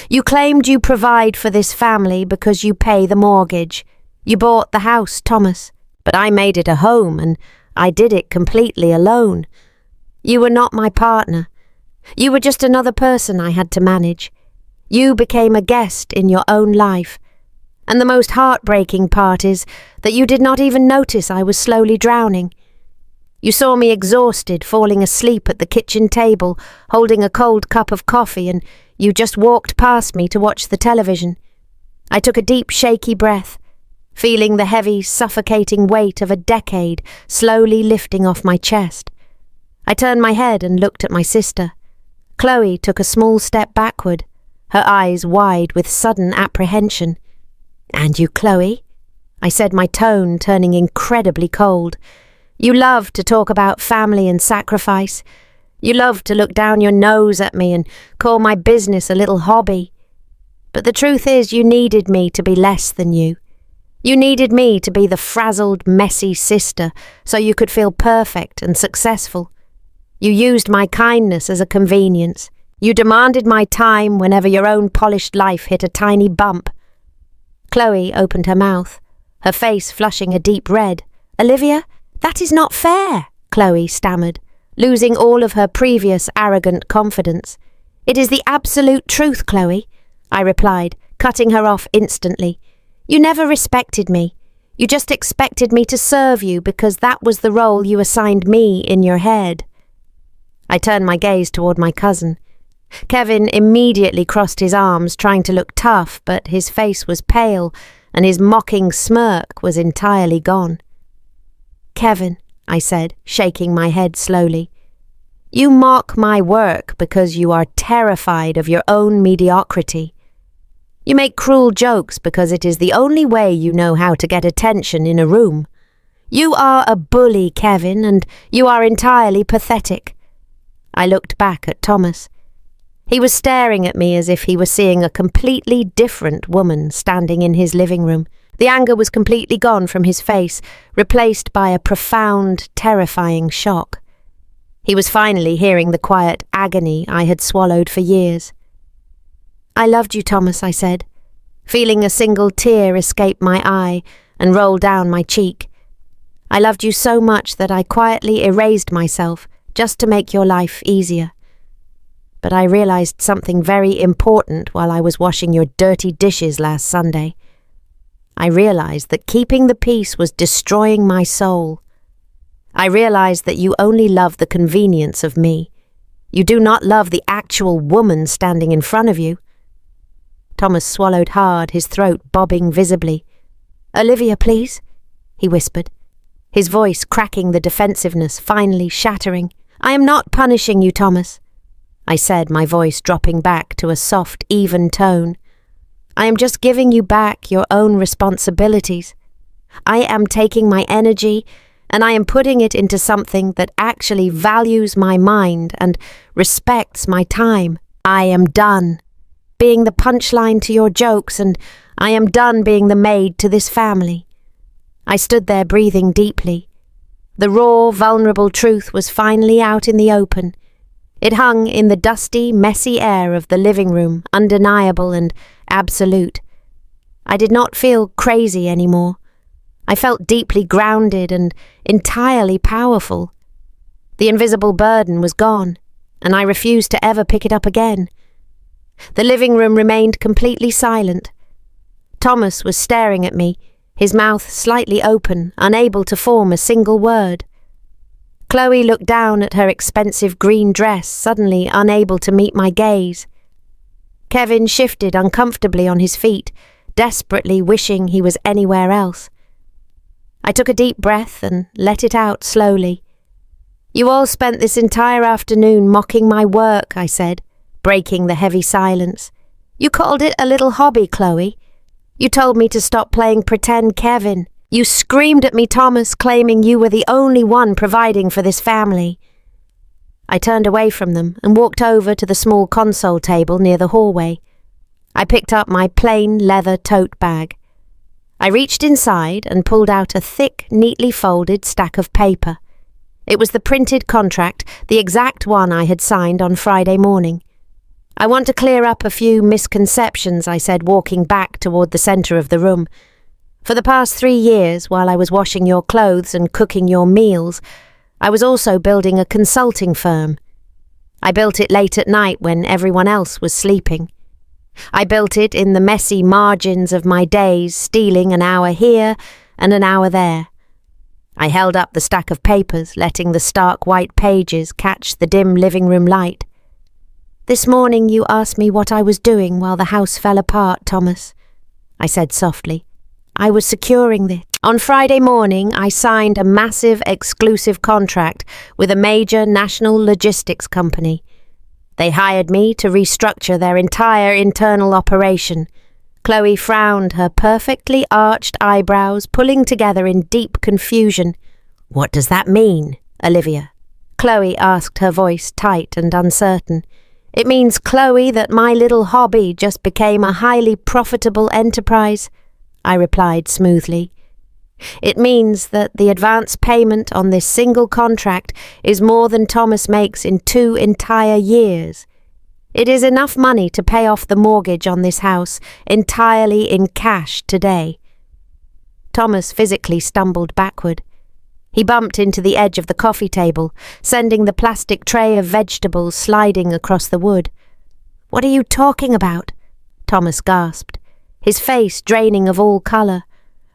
"You claimed you provide for this family because you pay the mortgage. You bought the house, Thomas, but I made it a home, and I did it completely alone. You were not my partner. You were just another person I had to manage. You became a guest in your own life. And the most heartbreaking part is that you did not even notice I was slowly drowning. You saw me exhausted, falling asleep at the kitchen table, holding a cold cup of coffee, and you just walked past me to watch the television. I took a deep, shaky breath, feeling the heavy, suffocating weight of a decade slowly lifting off my chest. I turned my head and looked at my sister. Chloe took a small step backward, her eyes wide with sudden apprehension. "And you, Chloe?" I said, my tone turning incredibly cold. "You love to talk about family and sacrifice. You love to look down your nose at me and call my business a little hobby. But the truth is you needed me to be less than you. You needed me to be the frazzled, messy sister so you could feel perfect and successful. You used my kindness as a convenience. You demanded my time whenever your own polished life hit a tiny bump." Chloe opened her mouth, her face flushing a deep red. "Olivia, that is not fair," Chloe stammered, losing all of her previous arrogant confidence. "It is the absolute truth, Chloe," I replied, cutting her off instantly. "You never respected me. You just expected me to serve you because that was the role you assigned me in your head." I turned my gaze toward my cousin. Kevin immediately crossed his arms, trying to look tough, but his face was pale and his mocking smirk was entirely gone. "Kevin," I said, shaking my head slowly, "you mock my work because you are terrified of your own mediocrity. You make cruel jokes because it is the only way you know how to get attention in a room. You are a bully, Kevin, and you are entirely pathetic." I looked back at Thomas. He was staring at me as if he was seeing a completely different woman standing in his living room. The anger was completely gone from his face, replaced by a profound, terrifying shock. He was finally hearing the quiet agony I had swallowed for years. "I loved you, Thomas," I said, feeling a single tear escape my eye and roll down my cheek. "I loved you so much that I quietly erased myself just to make your life easier. But I realized something very important while I was washing your dirty dishes last Sunday. I realized that keeping the peace was destroying my soul. I realized that you only love the convenience of me. You do not love the actual woman standing in front of you." Thomas swallowed hard, his throat bobbing visibly. "Olivia, please," he whispered, his voice cracking the defensiveness finally shattering. "I am not punishing you, Thomas," I said, my voice dropping back to a soft, even tone. "I am just giving you back your own responsibilities. I am taking my energy and I am putting it into something that actually values my mind and respects my time. I am done being the punchline to your jokes, and I am done being the maid to this family." I stood there breathing deeply. The raw, vulnerable truth was finally out in the open. It hung in the dusty, messy air of the living room, undeniable and absolute. I did not feel crazy anymore. I felt deeply grounded and entirely powerful. The invisible burden was gone, and I refused to ever pick it up again. The living room remained completely silent. Thomas was staring at me, his mouth slightly open, unable to form a single word. Chloe looked down at her expensive green dress, suddenly unable to meet my gaze. Kevin shifted uncomfortably on his feet, desperately wishing he was anywhere else. I took a deep breath and let it out slowly. "You all spent this entire afternoon mocking my work," I said, breaking the heavy silence. "You called it a little hobby, Chloe. You told me to stop playing pretend Kevin. You screamed at me, Thomas, claiming you were the only one providing for this family." I turned away from them and walked over to the small console table near the hallway. I picked up my plain leather tote bag. I reached inside and pulled out a thick, neatly folded stack of paper. It was the printed contract, the exact one I had signed on Friday morning. "I want to clear up a few misconceptions," I said, walking back toward the center of the room. "For the past 3 years, while I was washing your clothes and cooking your meals, I was also building a consulting firm. I built it late at night when everyone else was sleeping. I built it in the messy margins of my days, stealing an hour here and an hour there." I held up the stack of papers, letting the stark white pages catch the dim living room light. "This morning you asked me what I was doing while the house fell apart, Thomas," I said softly. "I was securing this. On Friday morning, I signed a massive exclusive contract with a major national logistics company. They hired me to restructure their entire internal operation." Chloe frowned, her perfectly arched eyebrows pulling together in deep confusion. "What does that mean, Olivia?" Chloe asked, her voice tight and uncertain. "It means, Chloe, that my little hobby just became a highly profitable enterprise," I replied smoothly. "It means that the advance payment on this single contract is more than Thomas makes in 2 entire years. It is enough money to pay off the mortgage on this house entirely in cash today." Thomas physically stumbled backward. He bumped into the edge of the coffee table, sending the plastic tray of vegetables sliding across the wood. "What are you talking about?" Thomas gasped, his face draining of all colour.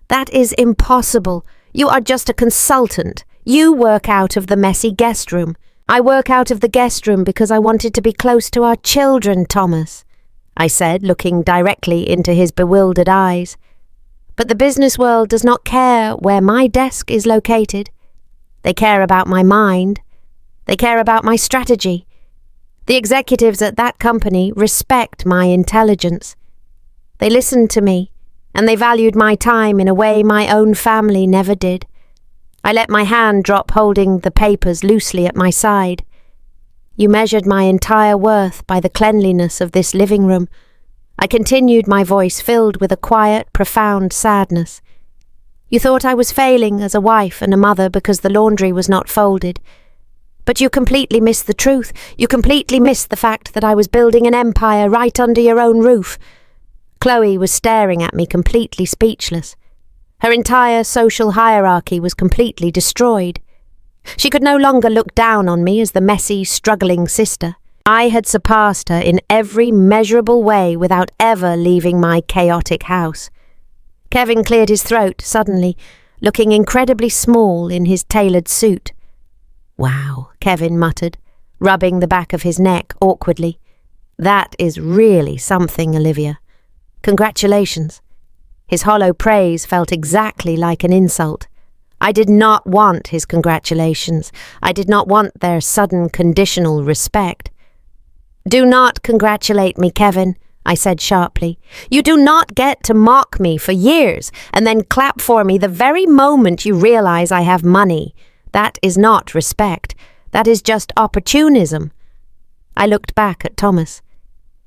"That is impossible. You are just a consultant. You work out of the messy guest room. I work out of the guest room because I wanted to be close to our children, Thomas," I said, looking directly into his bewildered eyes. "But the business world does not care where my desk is located. They care about my mind. They care about my strategy. The executives at that company respect my intelligence. They listened to me, and they valued my time in a way my own family never did." I let my hand drop, holding the papers loosely at my side. "You measured my entire worth by the cleanliness of this living room," I continued, my voice filled with a quiet, profound sadness. "You thought I was failing as a wife and a mother because the laundry was not folded. But you completely missed the truth. You completely missed the fact that I was building an empire right under your own roof. Chloe was staring at me, completely speechless. Her entire social hierarchy was completely destroyed. She could no longer look down on me as the messy, struggling sister. I had surpassed her in every measurable way without ever leaving my chaotic house. Kevin cleared his throat suddenly, looking incredibly small in his tailored suit. "Wow," Kevin muttered, rubbing the back of his neck awkwardly. "That is really something, Olivia. Congratulations." His hollow praise felt exactly like an insult. I did not want his congratulations. I did not want their sudden conditional respect. "Do not congratulate me, Kevin," I said sharply. "You do not get to mock me for years and then clap for me the very moment you realize I have money. That is not respect. That is just opportunism." I looked back at Thomas.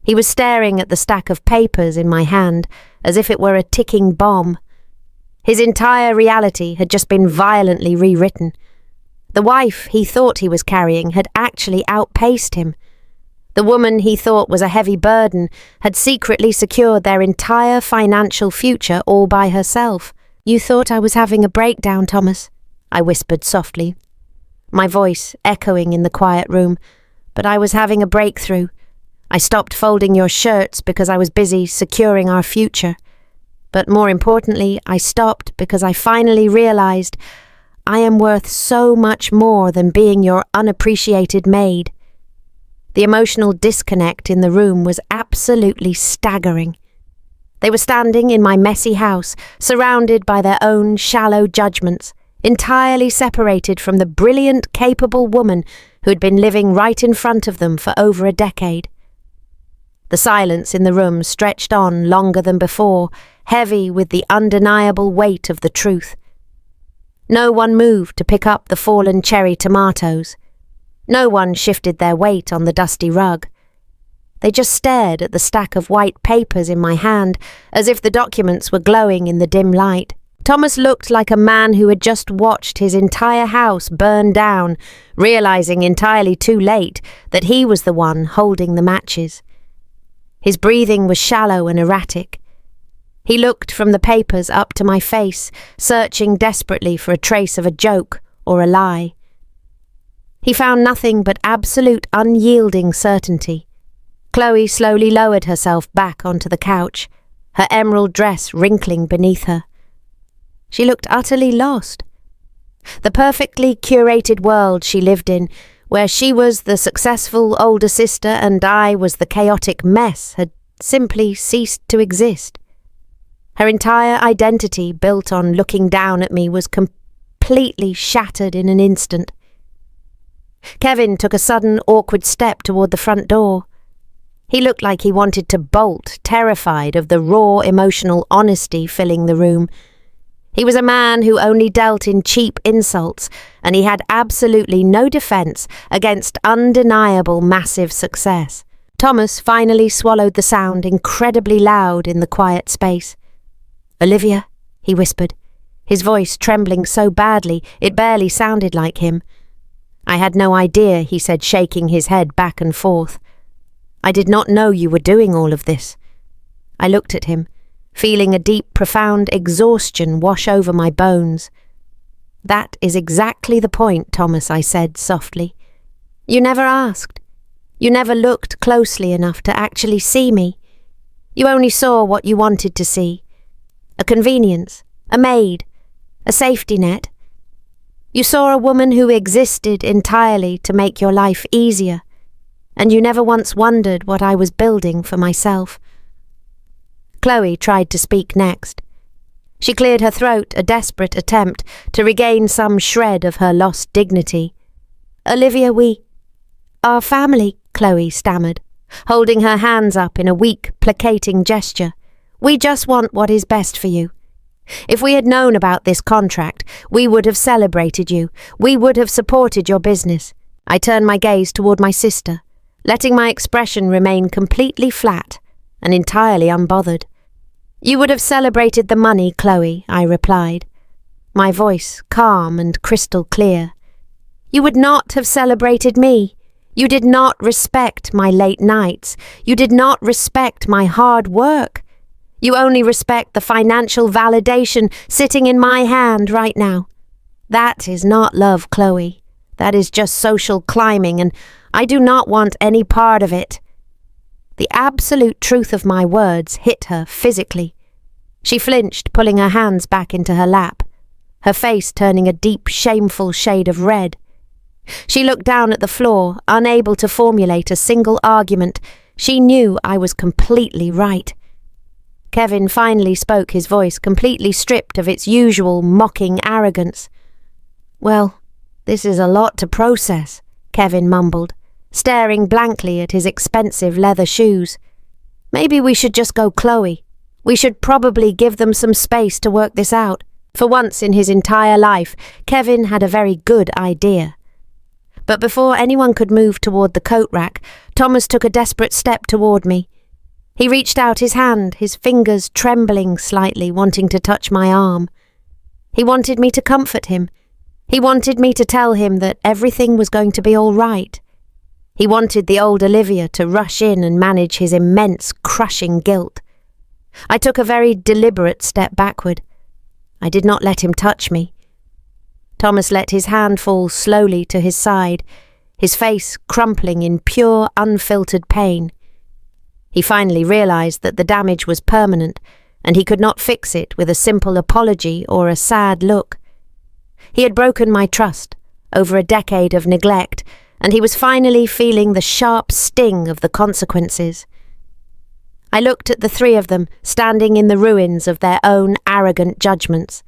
He was staring at the stack of papers in my hand, as if it were a ticking bomb. His entire reality had just been violently rewritten. The wife he thought he was carrying had actually outpaced him. The woman he thought was a heavy burden had secretly secured their entire financial future all by herself. "You thought I was having a breakdown, Thomas," I whispered softly, my voice echoing in the quiet room, "but I was having a breakthrough. I stopped folding your shirts because I was busy securing our future. But more importantly, I stopped because I finally realized I am worth so much more than being your unappreciated maid." The emotional disconnect in the room was absolutely staggering. They were standing in my messy house, surrounded by their own shallow judgments, entirely separated from the brilliant, capable woman who had been living right in front of them for over a decade. The silence in the room stretched on longer than before, heavy with the undeniable weight of the truth. No one moved to pick up the fallen cherry tomatoes. No one shifted their weight on the dusty rug. They just stared at the stack of white papers in my hand, as if the documents were glowing in the dim light. Thomas looked like a man who had just watched his entire house burn down, realizing entirely too late that he was the one holding the matches. His breathing was shallow and erratic. He looked from the papers up to my face, searching desperately for a trace of a joke or a lie. He found nothing but absolute unyielding certainty. Chloe slowly lowered herself back onto the couch, her emerald dress wrinkling beneath her. She looked utterly lost. The perfectly curated world she lived in, where she was the successful older sister and I was the chaotic mess, had simply ceased to exist. Her entire identity, built on looking down at me, was completely shattered in an instant. Kevin took a sudden, awkward step toward the front door. He looked like he wanted to bolt, terrified of the raw emotional honesty filling the room. He was a man who only dealt in cheap insults, and he had absolutely no defense against undeniable massive success. Thomas finally swallowed the sound incredibly loud in the quiet space. "Olivia," he whispered, his voice trembling so badly it barely sounded like him. "I had no idea," he said, shaking his head back and forth. "I did not know you were doing all of this." I looked at him, feeling a deep, profound exhaustion wash over my bones. "That is exactly the point, Thomas," I said softly. "You never asked. You never looked closely enough to actually see me. You only saw what you wanted to see. A convenience, a maid, a safety net. You saw a woman who existed entirely to make your life easier, and you never once wondered what I was building for myself." Chloe tried to speak next. She cleared her throat, a desperate attempt to regain some shred of her lost dignity. "Olivia, our family," Chloe stammered, holding her hands up in a weak, placating gesture. "We just want what is best for you. If we had known about this contract, we would have celebrated you. We would have supported your business." I turned my gaze toward my sister, letting my expression remain completely flat and entirely unbothered. "You would have celebrated the money, Chloe," I replied, my voice calm and crystal clear. You would not have celebrated me. You did not respect my late nights. You did not respect my hard work. You only respect the financial validation sitting in my hand right now. That is not love, Chloe. That is just social climbing, and I do not want any part of it. The absolute truth of my words hit her physically. She flinched, pulling her hands back into her lap, her face turning a deep, shameful shade of red. She looked down at the floor, unable to formulate a single argument. She knew I was completely right. Kevin finally spoke, his voice completely stripped of its usual mocking arrogance. "Well, this is a lot to process," Kevin mumbled, staring blankly at his expensive leather shoes. "Maybe we should just go, Chloe. We should probably give them some space to work this out." For once in his entire life, Kevin had a very good idea. But before anyone could move toward the coat rack, Thomas took a desperate step toward me. He reached out his hand, his fingers trembling slightly, wanting to touch my arm. He wanted me to comfort him. He wanted me to tell him that everything was going to be all right. He wanted the old Olivia to rush in and manage his immense, crushing guilt. I took a very deliberate step backward. I did not let him touch me. Thomas let his hand fall slowly to his side, his face crumpling in pure, unfiltered pain. He finally realized that the damage was permanent, and he could not fix it with a simple apology or a sad look. He had broken my trust over a decade of neglect, and he was finally feeling the sharp sting of the consequences. I looked at the three of them standing in the ruins of their own arrogant judgments.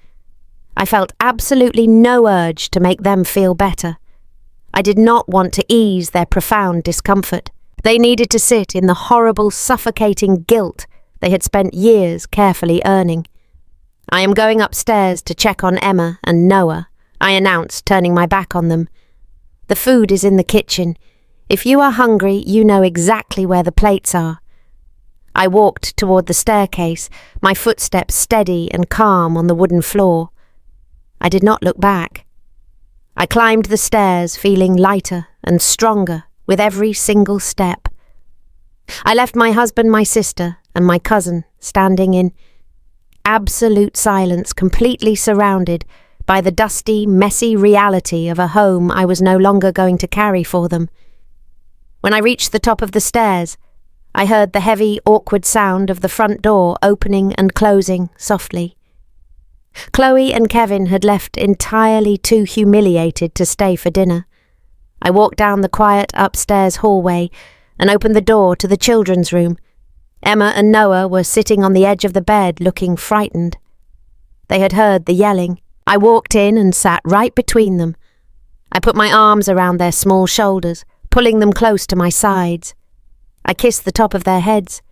I felt absolutely no urge to make them feel better. I did not want to ease their profound discomfort. They needed to sit in the horrible, suffocating guilt they had spent years carefully earning. "I am going upstairs to check on Emma and Noah," I announced, turning my back on them. "The food is in the kitchen. If you are hungry, you know exactly where the plates are." I walked toward the staircase, my footsteps steady and calm on the wooden floor. I did not look back. I climbed the stairs, feeling lighter and stronger with every single step. I left my husband, my sister, and my cousin standing in absolute silence, completely surrounded by the dusty, messy reality of a home I was no longer going to carry for them. When I reached the top of the stairs, I heard the heavy, awkward sound of the front door opening and closing softly. Chloe and Kevin had left entirely too humiliated to stay for dinner. I walked down the quiet upstairs hallway and opened the door to the children's room. Emma and Noah were sitting on the edge of the bed, looking frightened. They had heard the yelling. I walked in and sat right between them. I put my arms around their small shoulders, pulling them close to my sides. I kissed the top of their heads.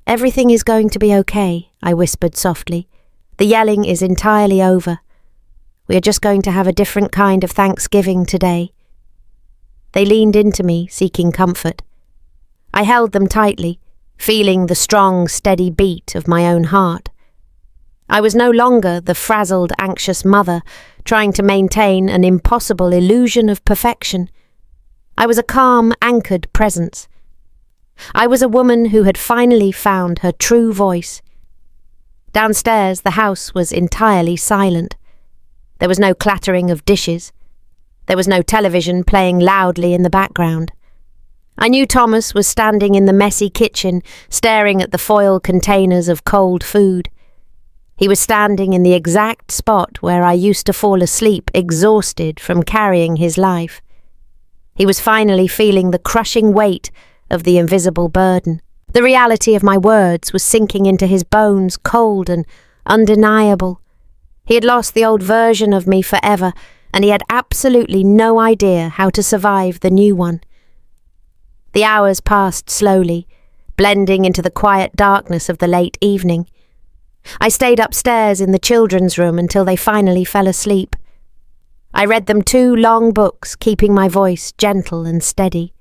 "Everything is going to be okay," I whispered softly. "The yelling is entirely over. We are just going to have a different kind of Thanksgiving today." They leaned into me, seeking comfort. I held them tightly, feeling the strong, steady beat of my own heart. I was no longer the frazzled, anxious mother trying to maintain an impossible illusion of perfection. I was a calm, anchored presence. I was a woman who had finally found her true voice. Downstairs, the house was entirely silent. There was no clattering of dishes. There was no television playing loudly in the background. I knew Thomas was standing in the messy kitchen, staring at the foil containers of cold food. He was standing in the exact spot where I used to fall asleep, exhausted from carrying his life. He was finally feeling the crushing weight of the invisible burden. The reality of my words was sinking into his bones, cold and undeniable. He had lost the old version of me forever, and he had absolutely no idea how to survive the new one. The hours passed slowly, blending into the quiet darkness of the late evening. I stayed upstairs in the children's room until they finally fell asleep. I read them 2 long books, keeping my voice gentle and steady.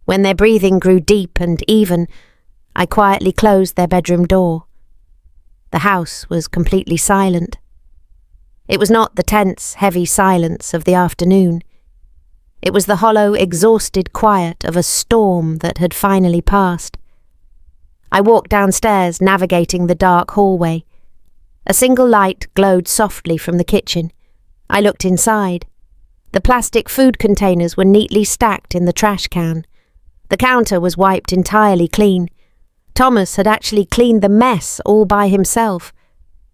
When their breathing grew deep and even, I quietly closed their bedroom door. The house was completely silent. It was not the tense, heavy silence of the afternoon. It was the hollow, exhausted quiet of a storm that had finally passed. I walked downstairs, navigating the dark hallway. A single light glowed softly from the kitchen. I looked inside. The plastic food containers were neatly stacked in the trash can. The counter was wiped entirely clean. Thomas had actually cleaned the mess all by himself.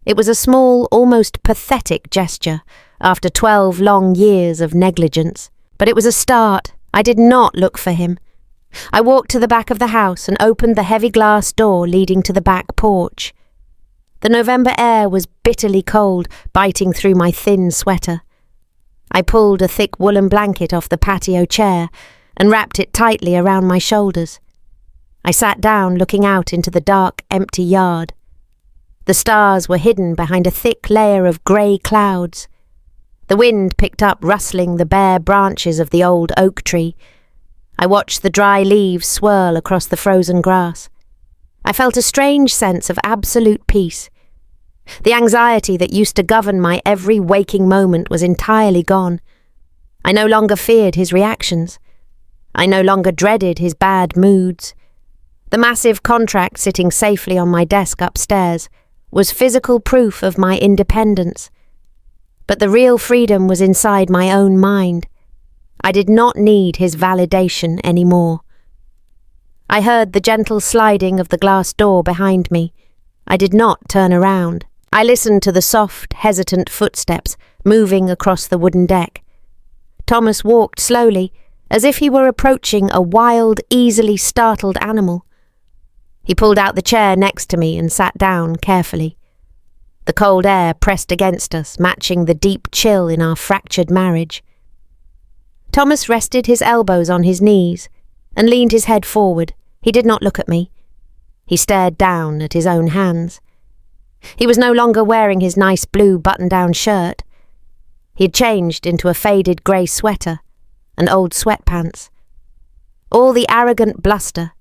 It was a small, almost pathetic gesture after 12 long years of negligence. But it was a start. I did not look for him. I walked to the back of the house and opened the heavy glass door leading to the back porch. The November air was bitterly cold, biting through my thin sweater. I pulled a thick woolen blanket off the patio chair and wrapped it tightly around my shoulders. I sat down, looking out into the dark, empty yard. The stars were hidden behind a thick layer of grey clouds. The wind picked up, rustling the bare branches of the old oak tree. I watched the dry leaves swirl across the frozen grass. I felt a strange sense of absolute peace. The anxiety that used to govern my every waking moment was entirely gone. I no longer feared his reactions. I no longer dreaded his bad moods. The massive contract sitting safely on my desk upstairs was physical proof of my independence. But the real freedom was inside my own mind. I did not need his validation anymore. I heard the gentle sliding of the glass door behind me. I did not turn around. I listened to the soft, hesitant footsteps moving across the wooden deck. Thomas walked slowly, as if he were approaching a wild, easily startled animal. He pulled out the chair next to me and sat down carefully. The cold air pressed against us, matching the deep chill in our fractured marriage. Thomas rested his elbows on his knees and leaned his head forward. He did not look at me. He stared down at his own hands. He was no longer wearing his nice blue button-down shirt. He had changed into a faded grey sweater and old sweatpants. All the arrogant bluster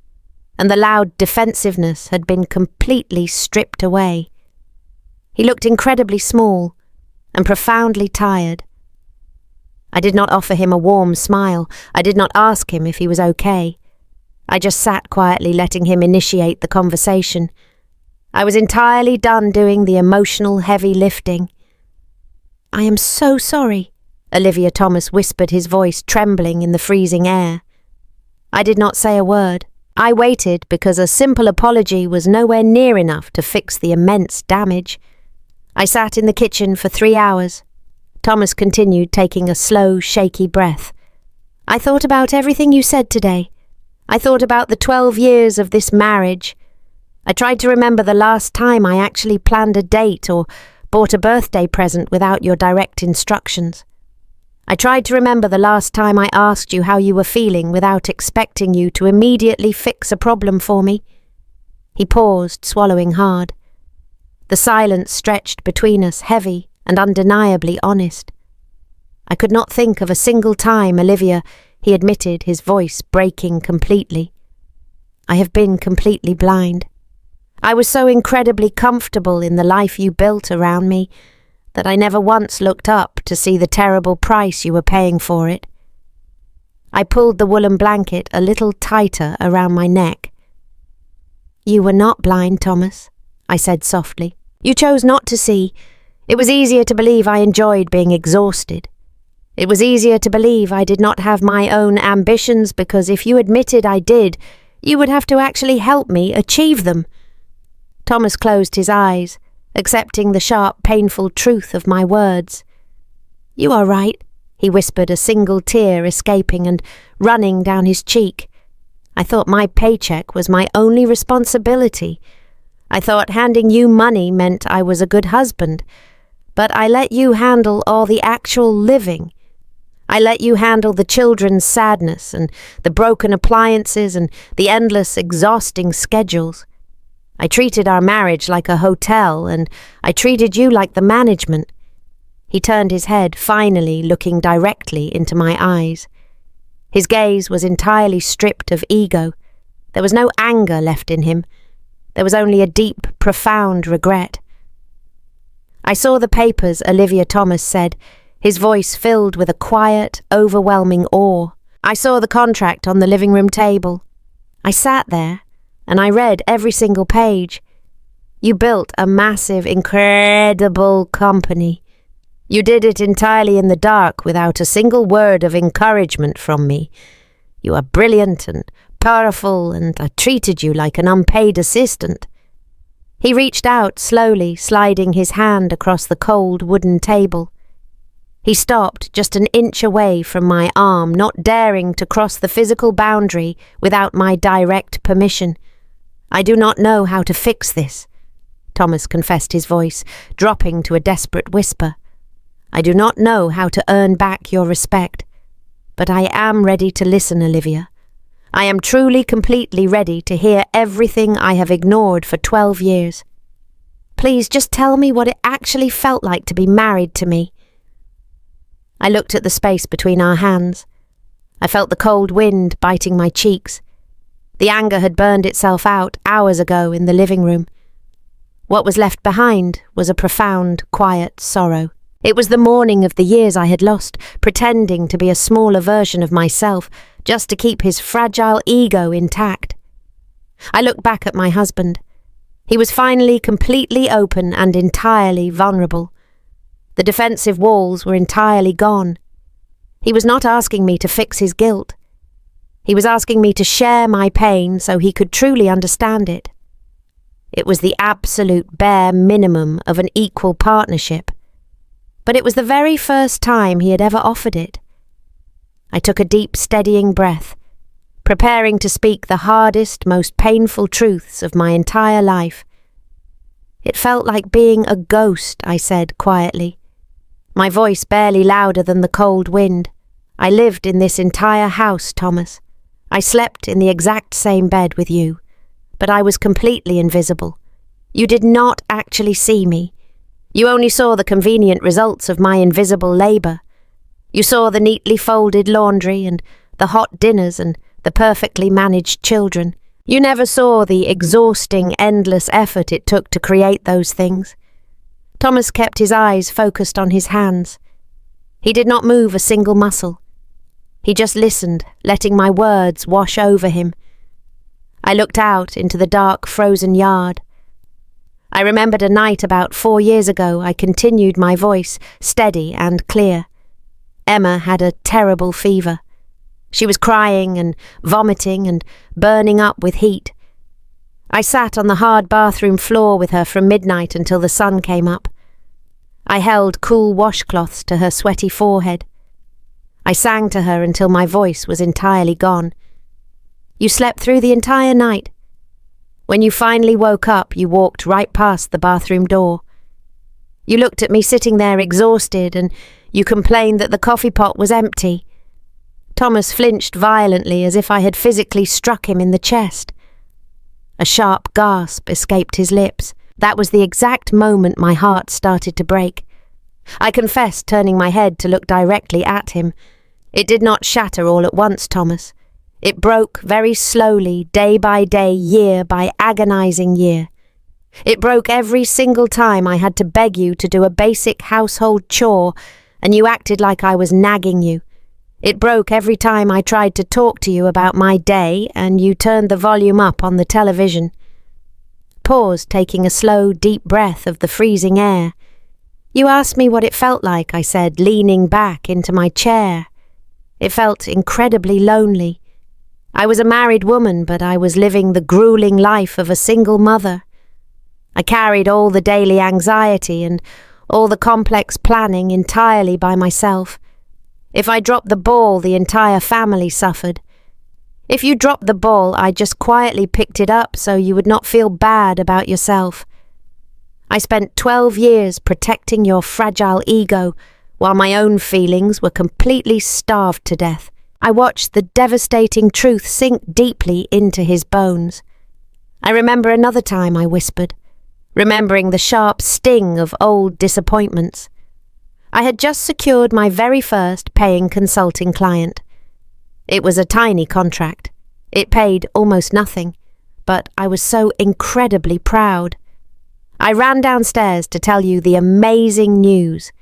and the loud defensiveness had been completely stripped away. He looked incredibly small and profoundly tired. I did not offer him a warm smile. I did not ask him if he was okay. I just sat quietly, letting him initiate the conversation. I was entirely done doing the emotional heavy lifting. "I am so sorry," Olivia Thomas whispered, his voice trembling in the freezing air. I did not say a word. I waited because a simple apology was nowhere near enough to fix the immense damage. I sat in the kitchen for 3 hours. Thomas continued, taking a slow, shaky breath. "I thought about everything you said today. I thought about the 12 years of this marriage. I tried to remember the last time I actually planned a date or bought a birthday present without your direct instructions. I tried to remember the last time I asked you how you were feeling without expecting you to immediately fix a problem for me." He paused, swallowing hard. The silence stretched between us, heavy and undeniably honest. "I could not think of a single time, Olivia," he admitted, his voice breaking completely. "I have been completely blind. I was so incredibly comfortable in the life you built around me that I never once looked up to see the terrible price you were paying for it." I pulled the woolen blanket a little tighter around my neck. "You were not blind, Thomas," I said softly. "You chose not to see. It was easier to believe I enjoyed being exhausted. It was easier to believe I did not have my own ambitions because if you admitted I did, you would have to actually help me achieve them." Thomas closed his eyes, accepting the sharp, painful truth of my words. "You are right," he whispered, a single tear escaping and running down his cheek. "I thought my paycheck was my only responsibility. I thought handing you money meant I was a good husband, but I let you handle all the actual living. I let you handle the children's sadness and the broken appliances and the endless, exhausting schedules. I treated our marriage like a hotel, and I treated you like the management." He turned his head, finally looking directly into my eyes. His gaze was entirely stripped of ego. There was no anger left in him. There was only a deep, profound regret. "I saw the papers," Olivia Thomas said, his voice filled with a quiet, overwhelming awe. I saw the contract on the living room table. I sat there, and I read every single page. You built a massive, incredible company. You did it entirely in the dark without a single word of encouragement from me. You are brilliant and powerful, and I treated you like an unpaid assistant. He reached out slowly, sliding his hand across the cold wooden table. He stopped just an inch away from my arm, not daring to cross the physical boundary without my direct permission. I do not know how to fix this, Thomas confessed, his voice dropping to a desperate whisper. I do not know how to earn back your respect, but I am ready to listen, Olivia. I am truly, completely ready to hear everything I have ignored for 12 years. Please just tell me what it actually felt like to be married to me. I looked at the space between our hands. I felt the cold wind biting my cheeks. The anger had burned itself out hours ago in the living room. What was left behind was a profound, quiet sorrow. It was the mourning of the years I had lost, pretending to be a smaller version of myself, just to keep his fragile ego intact. I looked back at my husband. He was finally completely open and entirely vulnerable. The defensive walls were entirely gone. He was not asking me to fix his guilt. He was asking me to share my pain so he could truly understand it. It was the absolute bare minimum of an equal partnership, but it was the very first time he had ever offered it. I took a deep, steadying breath, preparing to speak the hardest, most painful truths of my entire life. It felt like being a ghost, I said quietly, my voice barely louder than the cold wind. I lived in this entire house, Thomas. I slept in the exact same bed with you, but I was completely invisible. You did not actually see me. You only saw the convenient results of my invisible labour. You saw the neatly folded laundry and the hot dinners and the perfectly managed children. You never saw the exhausting, endless effort it took to create those things. Thomas kept his eyes focused on his hands. He did not move a single muscle. He just listened, letting my words wash over him. I looked out into the dark, frozen yard. I remembered a night about 4 years ago. I continued my voice, steady and clear. Emma had a terrible fever. She was crying and vomiting and burning up with heat. I sat on the hard bathroom floor with her from midnight until the sun came up. I held cool washcloths to her sweaty forehead. I sang to her until my voice was entirely gone. You slept through the entire night. When you finally woke up, you walked right past the bathroom door. You looked at me sitting there exhausted, and you complained that the coffee pot was empty. Thomas flinched violently as if I had physically struck him in the chest. A sharp gasp escaped his lips. That was the exact moment my heart started to break. I confessed, turning my head to look directly at him. It did not shatter all at once, Thomas. It broke very slowly, day by day, year by agonizing year. It broke every single time I had to beg you to do a basic household chore, and you acted like I was nagging you. It broke every time I tried to talk to you about my day, and you turned the volume up on the television. Paused, taking a slow, deep breath of the freezing air. You asked me what it felt like, I said, leaning back into my chair. It felt incredibly lonely. I was a married woman, but I was living the grueling life of a single mother. I carried all the daily anxiety and all the complex planning entirely by myself. If I dropped the ball, the entire family suffered. If you dropped the ball, I just quietly picked it up so you would not feel bad about yourself. I spent 12 years protecting your fragile ego, while my own feelings were completely starved to death. I watched the devastating truth sink deeply into his bones. I remember another time, I whispered, remembering the sharp sting of old disappointments. I had just secured my very first paying consulting client. It was a tiny contract. It paid almost nothing, but I was so incredibly proud. I ran downstairs to tell you the amazing news.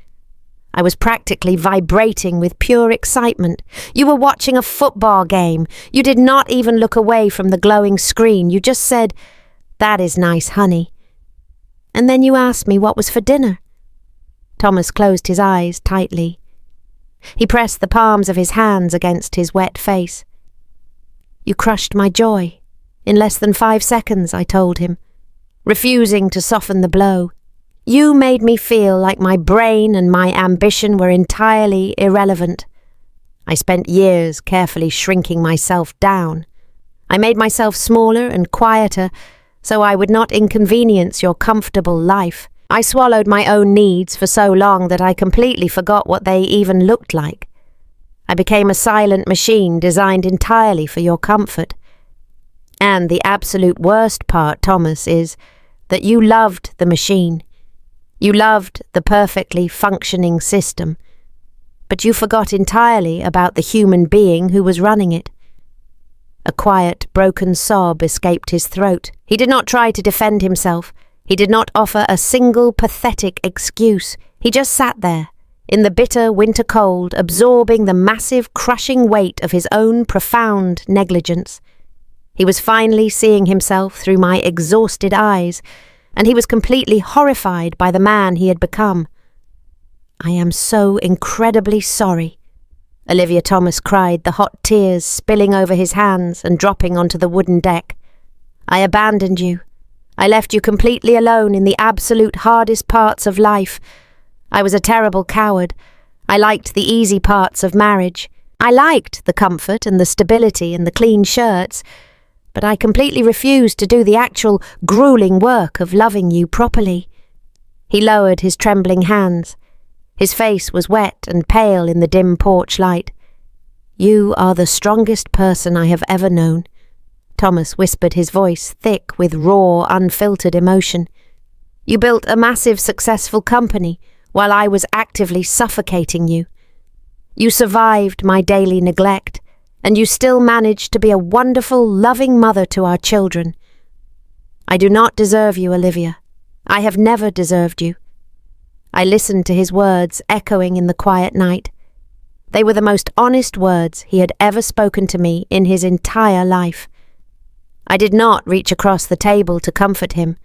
I was practically vibrating with pure excitement. You were watching a football game. You did not even look away from the glowing screen. You just said, "That is nice, honey." And then you asked me what was for dinner. Thomas closed his eyes tightly. He pressed the palms of his hands against his wet face. "You crushed my joy. In less than 5 seconds," I told him, refusing to soften the blow. "You made me feel like my brain and my ambition were entirely irrelevant. I spent years carefully shrinking myself down. I made myself smaller and quieter so I would not inconvenience your comfortable life. I swallowed my own needs for so long that I completely forgot what they even looked like. I became a silent machine designed entirely for your comfort. And the absolute worst part, Thomas, is that you loved the machine. You loved the perfectly functioning system, but you forgot entirely about the human being who was running it." A quiet, broken sob escaped his throat. He did not try to defend himself. He did not offer a single pathetic excuse. He just sat there, in the bitter winter cold, absorbing the massive, crushing weight of his own profound negligence. He was finally seeing himself through my exhausted eyes, and he was completely horrified by the man he had become. "I am so incredibly sorry," Olivia Thomas cried, the hot tears spilling over his hands and dropping onto the wooden deck. "I abandoned you. I left you completely alone in the absolute hardest parts of life. I was a terrible coward. I liked the easy parts of marriage. I liked the comfort and the stability and the clean shirts, but I completely refused to do the actual grueling work of loving you properly." He lowered his trembling hands. His face was wet and pale in the dim porch light. "You are the strongest person I have ever known," Thomas whispered, his voice thick with raw, unfiltered emotion. "You built a massive, successful company while I was actively suffocating you. You survived my daily neglect, and you still managed to be a wonderful, loving mother to our children. I do not deserve you, Olivia. I have never deserved you." I listened to his words echoing in the quiet night. They were the most honest words he had ever spoken to me in his entire life. I did not reach across the table to comfort him.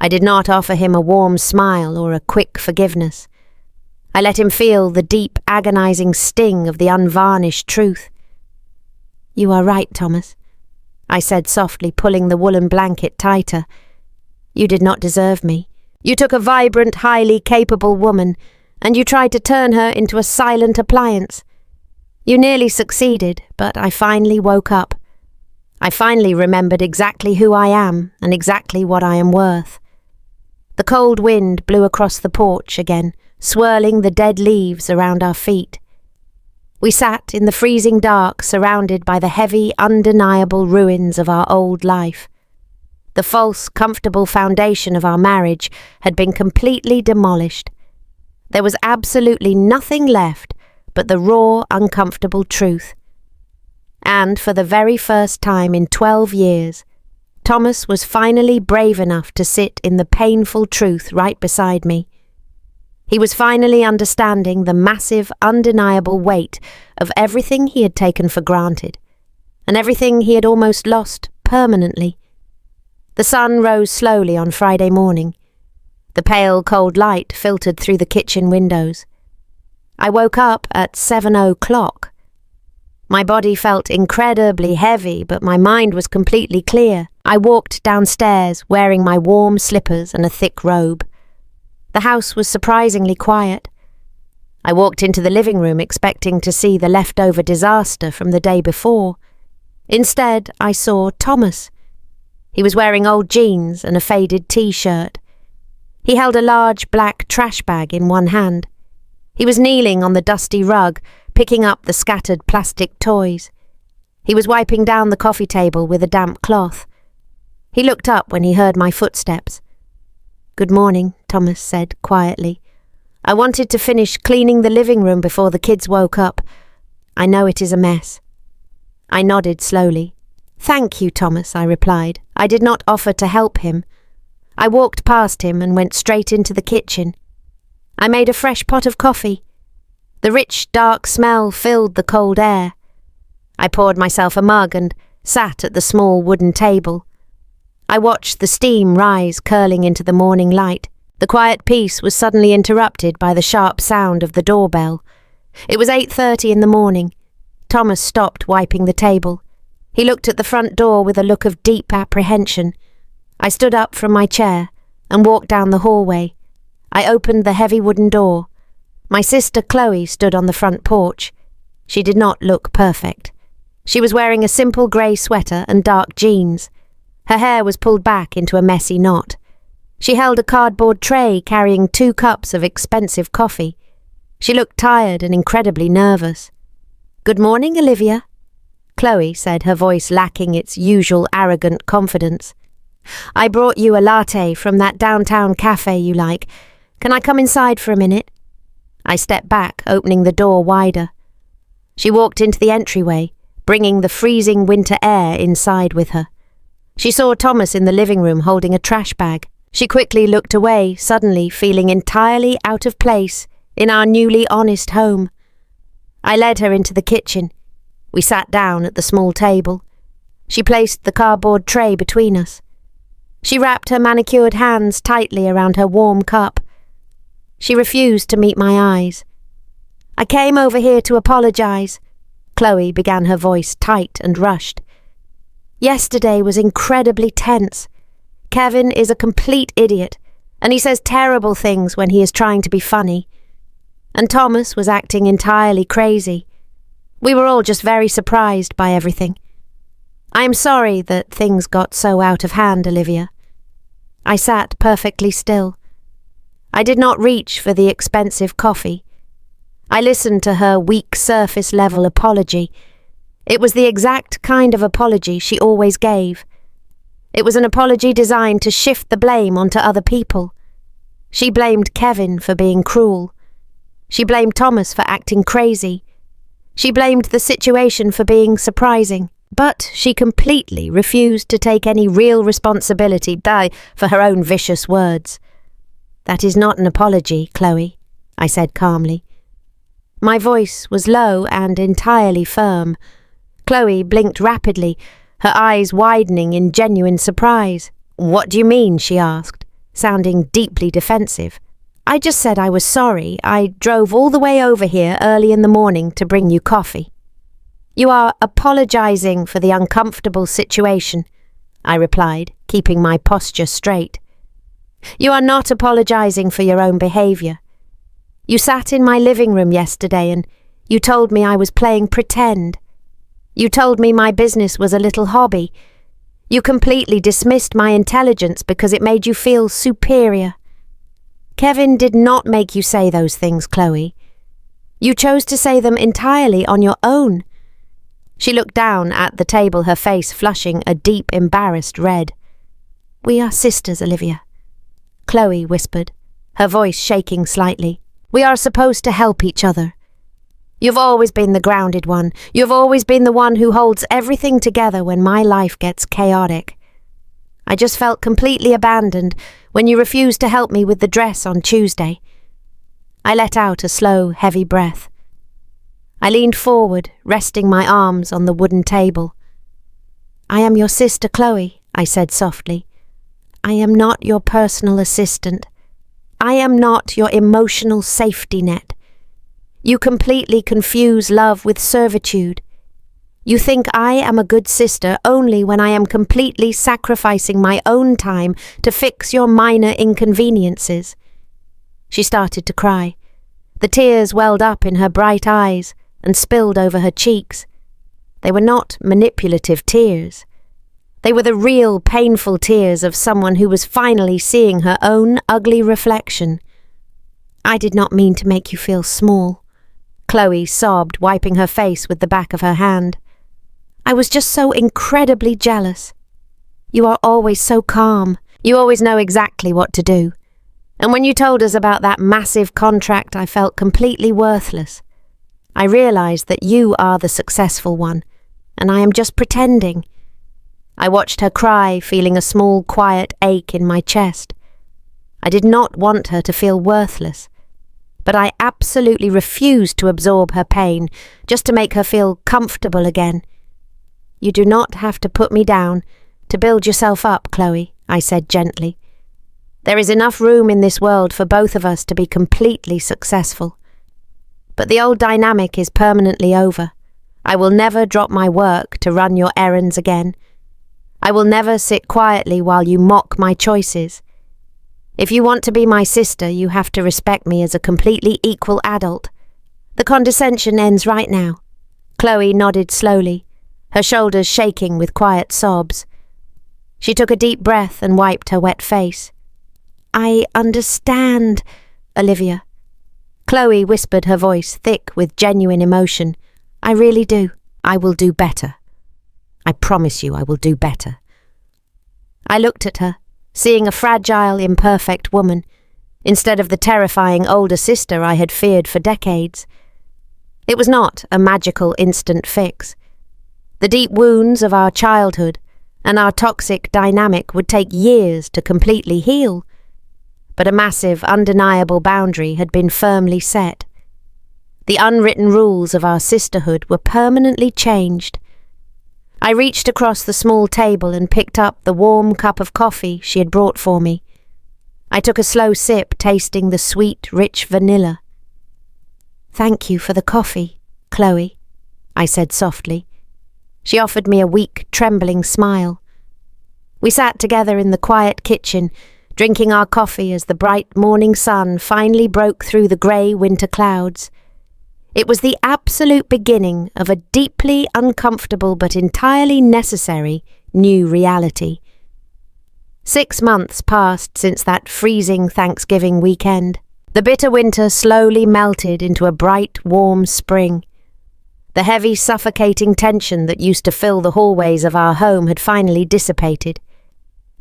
I did not offer him a warm smile or a quick forgiveness. I let him feel the deep, agonizing sting of the unvarnished truth. "You are right, Thomas," I said softly, pulling the woolen blanket tighter. "You did not deserve me. You took a vibrant, highly capable woman, and you tried to turn her into a silent appliance. You nearly succeeded, but I finally woke up. I finally remembered exactly who I am and exactly what I am worth." The cold wind blew across the porch again, swirling the dead leaves around our feet. We sat in the freezing dark, surrounded by the heavy, undeniable ruins of our old life. The false, comfortable foundation of our marriage had been completely demolished. There was absolutely nothing left but the raw, uncomfortable truth. And for the very first time in 12 years, Thomas was finally brave enough to sit in the painful truth right beside me. He was finally understanding the massive, undeniable weight of everything he had taken for granted, and everything he had almost lost permanently. The sun rose slowly on Friday morning. The pale, cold light filtered through the kitchen windows. I woke up at 7:00. My body felt incredibly heavy, but my mind was completely clear. I walked downstairs, wearing my warm slippers and a thick robe. The house was surprisingly quiet. I walked into the living room expecting to see the leftover disaster from the day before. Instead, I saw Thomas. He was wearing old jeans and a faded t-shirt. He held a large black trash bag in one hand. He was kneeling on the dusty rug, picking up the scattered plastic toys. He was wiping down the coffee table with a damp cloth. He looked up when he heard my footsteps. "Good morning," Thomas said quietly. "I wanted to finish cleaning the living room before the kids woke up. I know it is a mess." I nodded slowly. "Thank you, Thomas," I replied. I did not offer to help him. I walked past him and went straight into the kitchen. I made a fresh pot of coffee. The rich, dark smell filled the cold air. I poured myself a mug and sat at the small wooden table. I watched the steam rise curling into the morning light. The quiet peace was suddenly interrupted by the sharp sound of the doorbell. It was 8:30 in the morning. Thomas stopped wiping the table. He looked at the front door with a look of deep apprehension. I stood up from my chair and walked down the hallway. I opened the heavy wooden door. My sister Chloe stood on the front porch. She did not look perfect. She was wearing a simple grey sweater and dark jeans. Her hair was pulled back into a messy knot. She held a cardboard tray carrying 2 cups of expensive coffee. She looked tired and incredibly nervous. "Good morning, Olivia," Chloe said, her voice lacking its usual arrogant confidence. "I brought you a latte from that downtown cafe you like. Can I come inside for a minute?" I stepped back, opening the door wider. She walked into the entryway, bringing the freezing winter air inside with her. She saw Thomas in the living room holding a trash bag. She quickly looked away, suddenly feeling entirely out of place in our newly honest home. I led her into the kitchen. We sat down at the small table. She placed the cardboard tray between us. She wrapped her manicured hands tightly around her warm cup. She refused to meet my eyes. "I came over here to apologize," Chloe began, her voice tight and rushed. "Yesterday was incredibly tense. Kevin is a complete idiot, and he says terrible things when he is trying to be funny. And Thomas was acting entirely crazy. We were all just very surprised by everything. I am sorry that things got so out of hand, Olivia." I sat perfectly still. I did not reach for the expensive coffee. I listened to her weak surface-level apology. It was the exact kind of apology she always gave. It was an apology designed to shift the blame onto other people. She blamed Kevin for being cruel. She blamed Thomas for acting crazy. She blamed the situation for being surprising. But she completely refused to take any real responsibility for her own vicious words. "That is not an apology, Chloe," I said calmly. My voice was low and entirely firm. Chloe blinked rapidly, her eyes widening in genuine surprise. "What do you mean?" she asked, sounding deeply defensive. "I just said I was sorry. I drove all the way over here early in the morning to bring you coffee." "You are apologizing for the uncomfortable situation," I replied, keeping my posture straight. "You are not apologizing for your own behavior. You sat in my living room yesterday and you told me I was playing pretend. You told me my business was a little hobby. You completely dismissed my intelligence because it made you feel superior. Kevin did not make you say those things, Chloe. You chose to say them entirely on your own." She looked down at the table, her face flushing a deep, embarrassed red. "We are sisters, Olivia," Chloe whispered, her voice shaking slightly. "We are supposed to help each other. You've always been the grounded one. You've always been the one who holds everything together when my life gets chaotic. I just felt completely abandoned when you refused to help me with the dress on Tuesday." I let out a slow, heavy breath. I leaned forward, resting my arms on the wooden table. "I am your sister Chloe," I said softly. "I am not your personal assistant. I am not your emotional safety net. You completely confuse love with servitude. You think I am a good sister only when I am completely sacrificing my own time to fix your minor inconveniences." She started to cry. The tears welled up in her bright eyes and spilled over her cheeks. They were not manipulative tears. They were the real, painful tears of someone who was finally seeing her own ugly reflection. "I did not mean to make you feel small," Chloe sobbed, wiping her face with the back of her hand. "I was just so incredibly jealous. You are always so calm. You always know exactly what to do. And when you told us about that massive contract, I felt completely worthless. I realized that you are the successful one, and I am just pretending." I watched her cry, feeling a small, quiet ache in my chest. I did not want her to feel worthless. but I absolutely refused to absorb her pain just to make her feel comfortable again. "You do not have to put me down to build yourself up, Chloe," I said gently. "There is enough room in this world for both of us to be completely successful. But the old dynamic is permanently over. I will never drop my work to run your errands again. I will never sit quietly while you mock my choices. If you want to be my sister, you have to respect me as a completely equal adult. The condescension ends right now." Chloe nodded slowly, her shoulders shaking with quiet sobs. She took a deep breath and wiped her wet face. "I understand, Olivia." Chloe whispered, her voice thick with genuine emotion. "I really do. I will do better. I promise you I will do better." I looked at her, seeing a fragile, imperfect woman, instead of the terrifying older sister I had feared for decades. It was not a magical instant fix. The deep wounds of our childhood and our toxic dynamic would take years to completely heal, but a massive, undeniable boundary had been firmly set. The unwritten rules of our sisterhood were permanently changed. I reached across the small table and picked up the warm cup of coffee she had brought for me. I took a slow sip, tasting the sweet, rich vanilla. "Thank you for the coffee, Chloe," I said softly. She offered me a weak, trembling smile. We sat together in the quiet kitchen, drinking our coffee as the bright morning sun finally broke through the grey winter clouds. It was the absolute beginning of a deeply uncomfortable but entirely necessary new reality. 6 months passed since that freezing Thanksgiving weekend. The bitter winter slowly melted into a bright, warm spring. The heavy, suffocating tension that used to fill the hallways of our home had finally dissipated.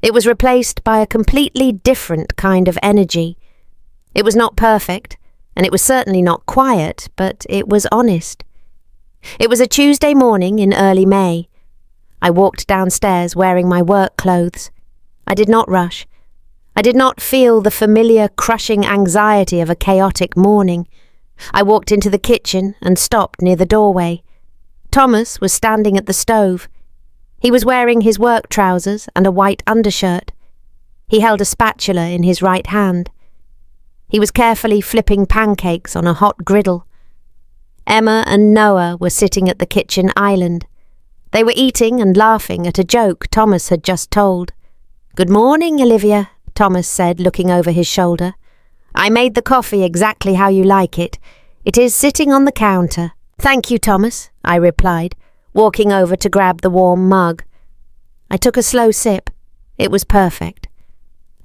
It was replaced by a completely different kind of energy. It was not perfect, and it was certainly not quiet, but it was honest. It was a Tuesday morning in early May. I walked downstairs wearing my work clothes. I did not rush. I did not feel the familiar crushing anxiety of a chaotic morning. I walked into the kitchen and stopped near the doorway. Thomas was standing at the stove. He was wearing his work trousers and a white undershirt. He held a spatula in his right hand. He was carefully flipping pancakes on a hot griddle. Emma and Noah were sitting at the kitchen island. They were eating and laughing at a joke Thomas had just told. "Good morning, Olivia," Thomas said, looking over his shoulder. "I made the coffee exactly how you like it. It is sitting on the counter." "Thank you, Thomas," I replied, walking over to grab the warm mug. I took a slow sip. It was perfect.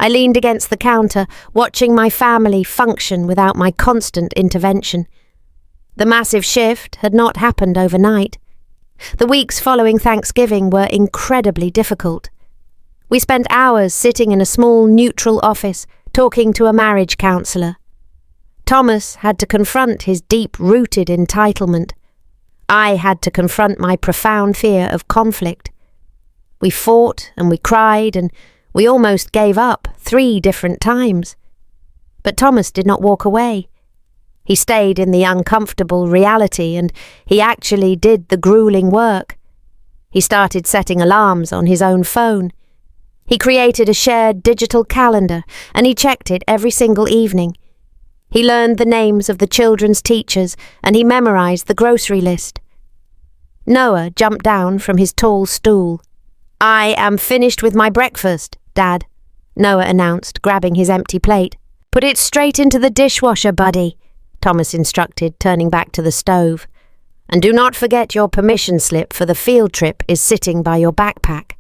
I leaned against the counter, watching my family function without my constant intervention. The massive shift had not happened overnight. The weeks following Thanksgiving were incredibly difficult. We spent hours sitting in a small, neutral office, talking to a marriage counsellor. Thomas had to confront his deep-rooted entitlement. I had to confront my profound fear of conflict. We fought and we cried and we almost gave up 3 different times. But Thomas did not walk away. He stayed in the uncomfortable reality, and he actually did the grueling work. He started setting alarms on his own phone. He created a shared digital calendar, and he checked it every single evening. He learned the names of the children's teachers, and he memorized the grocery list. Noah jumped down from his tall stool. "I am finished with my breakfast, Dad," Noah announced, grabbing his empty plate. "Put it straight into the dishwasher, buddy," Thomas instructed, turning back to the stove. "And do not forget your permission slip for the field trip is sitting by your backpack."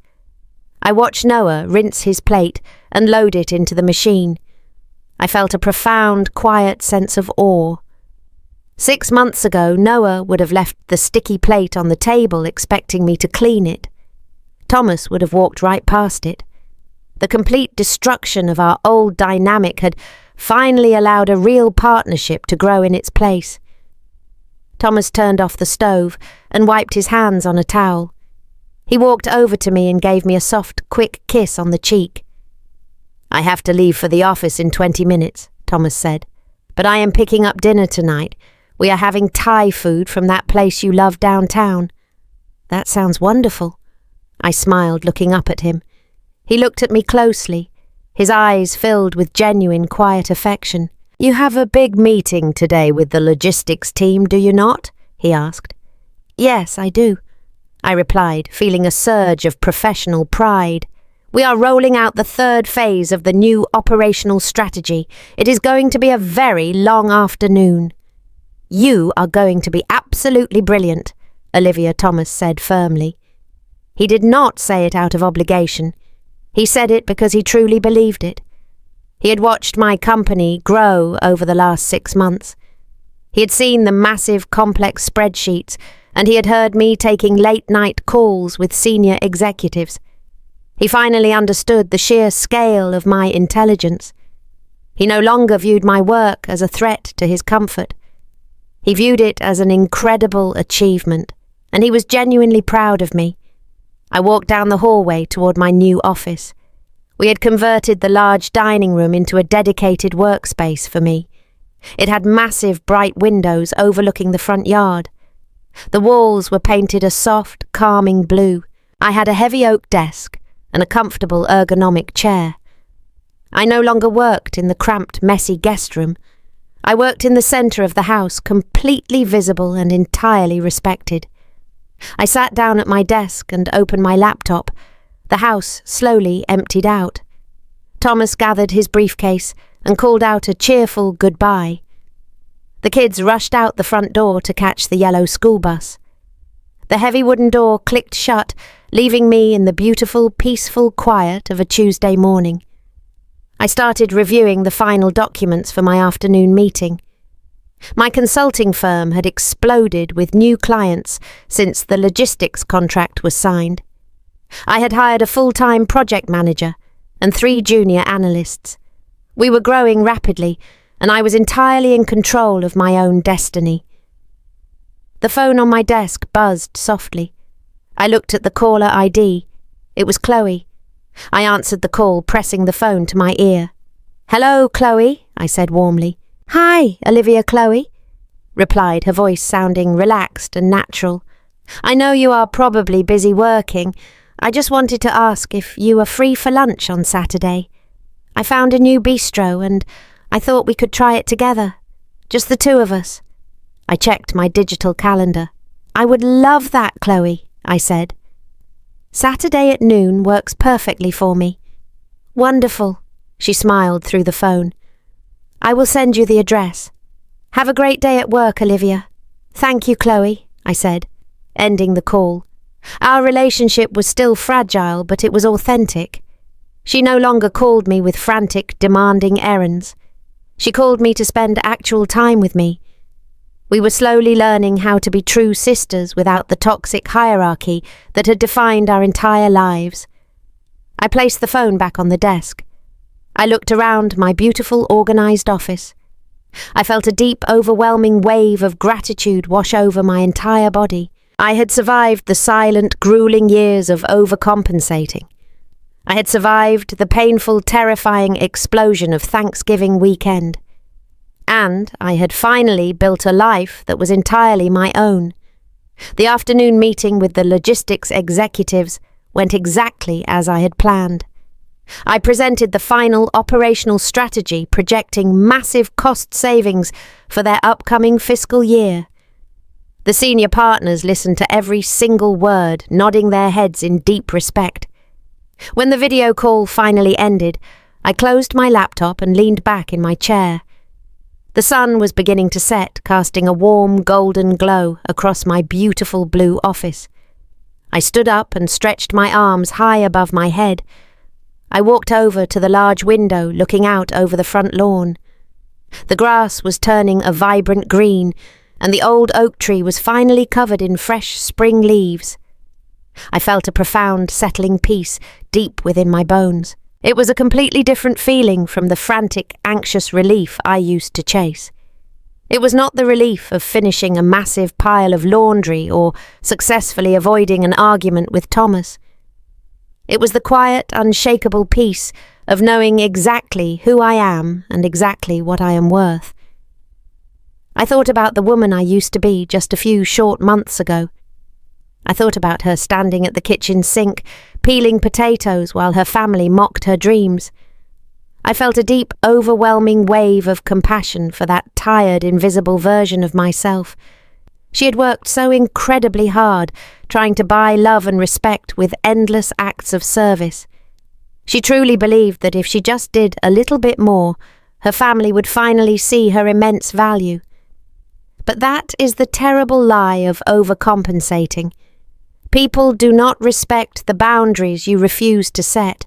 I watched Noah rinse his plate and load it into the machine. I felt a profound, quiet sense of awe. 6 months ago, Noah would have left the sticky plate on the table expecting me to clean it. Thomas would have walked right past it. The complete destruction of our old dynamic had finally allowed a real partnership to grow in its place. Thomas turned off the stove and wiped his hands on a towel. He walked over to me and gave me a soft, quick kiss on the cheek. "I have to leave for the office in 20 minutes, Thomas said, but I am picking up dinner tonight. We are having Thai food from that place you love downtown." "That sounds wonderful." I smiled, looking up at him. He looked at me closely, his eyes filled with genuine, quiet affection. "You have a big meeting today with the logistics team, do you not?" he asked. "Yes, I do," I replied, feeling a surge of professional pride. "We are rolling out the third phase of the new operational strategy. It is going to be a very long afternoon." "You are going to be absolutely brilliant," Olivia Thomas said firmly. He did not say it out of obligation. He said it because he truly believed it. He had watched my company grow over the last 6 months. He had seen the massive, complex spreadsheets, and he had heard me taking late-night calls with senior executives. He finally understood the sheer scale of my intelligence. He no longer viewed my work as a threat to his comfort. He viewed it as an incredible achievement, and he was genuinely proud of me. I walked down the hallway toward my new office. We had converted the large dining room into a dedicated workspace for me. It had massive bright windows overlooking the front yard. The walls were painted a soft, calming blue. I had a heavy oak desk and a comfortable ergonomic chair. I no longer worked in the cramped, messy guest room. I worked in the centre of the house, completely visible and entirely respected. I sat down at my desk and opened my laptop. The house slowly emptied out. Thomas gathered his briefcase and called out a cheerful goodbye. The kids rushed out the front door to catch the yellow school bus. The heavy wooden door clicked shut, leaving me in the beautiful, peaceful quiet of a Tuesday morning. I started reviewing the final documents for my afternoon meeting. My consulting firm had exploded with new clients since the logistics contract was signed. I had hired a full-time project manager and 3 junior analysts. We were growing rapidly, and I was entirely in control of my own destiny. The phone on my desk buzzed softly. I looked at the caller ID. It was Chloe. I answered the call, pressing the phone to my ear. "Hello, Chloe," I said warmly. "Hi, Olivia Chloe," replied her voice sounding relaxed and natural. "I know you are probably busy working. I just wanted to ask if you are free for lunch on Saturday. I found a new bistro and I thought we could try it together. Just the 2 of us." I checked my digital calendar. "I would love that, Chloe," I said. "Saturday at noon works perfectly for me." "Wonderful," she smiled through the phone. "I will send you the address. Have a great day at work, Olivia." "Thank you, Chloe," I said, ending the call. Our relationship was still fragile, but it was authentic. She no longer called me with frantic, demanding errands. She called me to spend actual time with me. We were slowly learning how to be true sisters without the toxic hierarchy that had defined our entire lives. I placed the phone back on the desk. I looked around my beautiful, organized office. I felt a deep, overwhelming wave of gratitude wash over my entire body. I had survived the silent, grueling years of overcompensating. I had survived the painful, terrifying explosion of Thanksgiving weekend. And I had finally built a life that was entirely my own. The afternoon meeting with the logistics executives went exactly as I had planned. I presented the final operational strategy projecting massive cost savings for their upcoming fiscal year. The senior partners listened to every single word, nodding their heads in deep respect. When the video call finally ended, I closed my laptop and leaned back in my chair. The sun was beginning to set, casting a warm golden glow across my beautiful blue office. I stood up and stretched my arms high above my head. I walked over to the large window looking out over the front lawn. The grass was turning a vibrant green, and the old oak tree was finally covered in fresh spring leaves. I felt a profound, settling peace deep within my bones. It was a completely different feeling from the frantic, anxious relief I used to chase. It was not the relief of finishing a massive pile of laundry or successfully avoiding an argument with Thomas. It was the quiet, unshakable peace of knowing exactly who I am and exactly what I am worth. I thought about the woman I used to be just a few short months ago. I thought about her standing at the kitchen sink, peeling potatoes while her family mocked her dreams. I felt a deep, overwhelming wave of compassion for that tired, invisible version of myself. She had worked so incredibly hard, trying to buy love and respect with endless acts of service. She truly believed that if she just did a little bit more, her family would finally see her immense value. But that is the terrible lie of overcompensating. People do not respect the boundaries you refuse to set.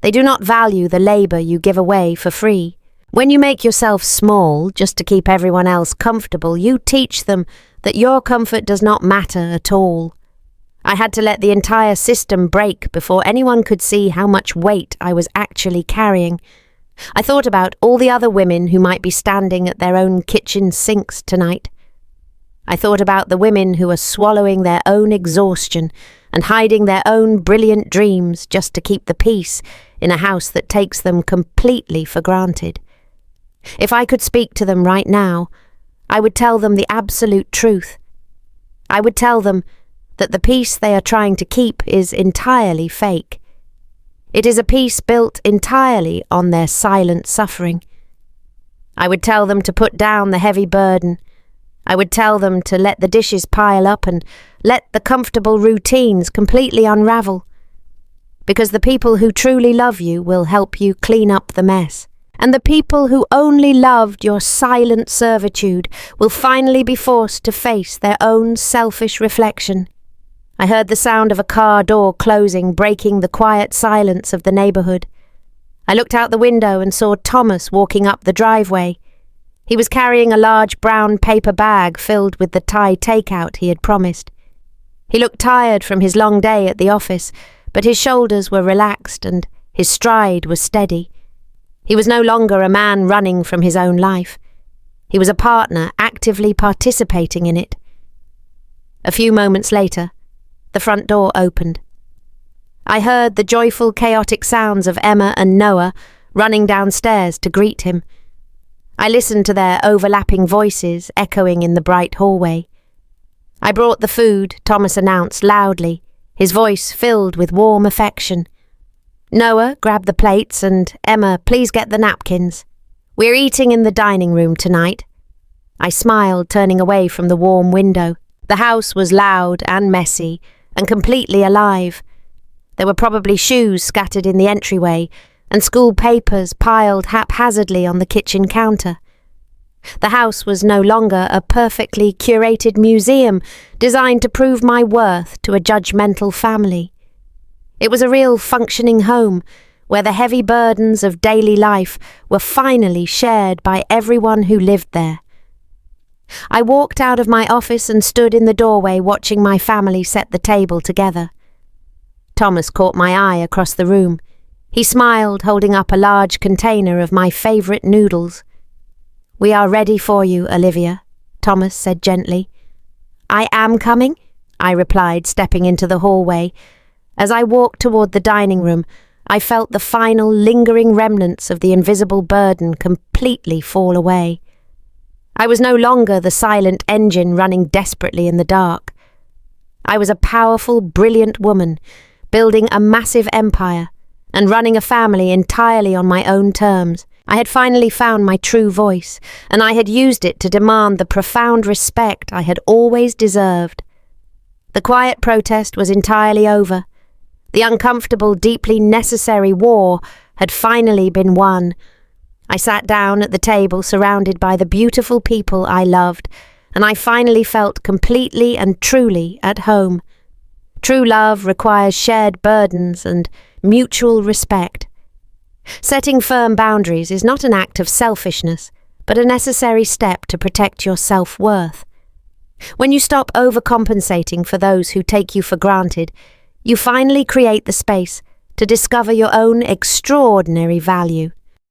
They do not value the labor you give away for free. When you make yourself small just to keep everyone else comfortable, you teach them that your comfort does not matter at all. I had to let the entire system break before anyone could see how much weight I was actually carrying. I thought about all the other women who might be standing at their own kitchen sinks tonight. I thought about the women who are swallowing their own exhaustion and hiding their own brilliant dreams just to keep the peace in a house that takes them completely for granted. If I could speak to them right now, I would tell them the absolute truth. I would tell them that the peace they are trying to keep is entirely fake. It is a peace built entirely on their silent suffering. I would tell them to put down the heavy burden. I would tell them to let the dishes pile up and let the comfortable routines completely unravel. Because the people who truly love you will help you clean up the mess. And the people who only loved your silent servitude will finally be forced to face their own selfish reflection. I heard the sound of a car door closing, breaking the quiet silence of the neighborhood. I looked out the window and saw Thomas walking up the driveway. He was carrying a large brown paper bag filled with the Thai takeout he had promised. He looked tired from his long day at the office, but his shoulders were relaxed and his stride was steady. He was no longer a man running from his own life. He was a partner actively participating in it. A few moments later, the front door opened. I heard the joyful, chaotic sounds of Emma and Noah running downstairs to greet him. I listened to their overlapping voices echoing in the bright hallway. I brought the food, Thomas announced loudly, his voice filled with warm affection. Noah, grab the plates, and Emma, please get the napkins. We're eating in the dining room tonight. I smiled, turning away from the warm window. The house was loud and messy and completely alive. There were probably shoes scattered in the entryway and school papers piled haphazardly on the kitchen counter. The house was no longer a perfectly curated museum designed to prove my worth to a judgmental family. It was a real functioning home where the heavy burdens of daily life were finally shared by everyone who lived there. I walked out of my office and stood in the doorway watching my family set the table together. Thomas caught my eye across the room. He smiled, holding up a large container of my favourite noodles. "We are ready for you, Olivia," Thomas said gently. "I am coming," I replied, stepping into the hallway. As I walked toward the dining room, I felt the final lingering remnants of the invisible burden completely fall away. I was no longer the silent engine running desperately in the dark. I was a powerful, brilliant woman, building a massive empire and running a family entirely on my own terms. I had finally found my true voice, and I had used it to demand the profound respect I had always deserved. The quiet protest was entirely over. The uncomfortable, deeply necessary war had finally been won. I sat down at the table surrounded by the beautiful people I loved, and I finally felt completely and truly at home. True love requires shared burdens and mutual respect. Setting firm boundaries is not an act of selfishness, but a necessary step to protect your self-worth. When you stop overcompensating for those who take you for granted, you finally create the space to discover your own extraordinary value.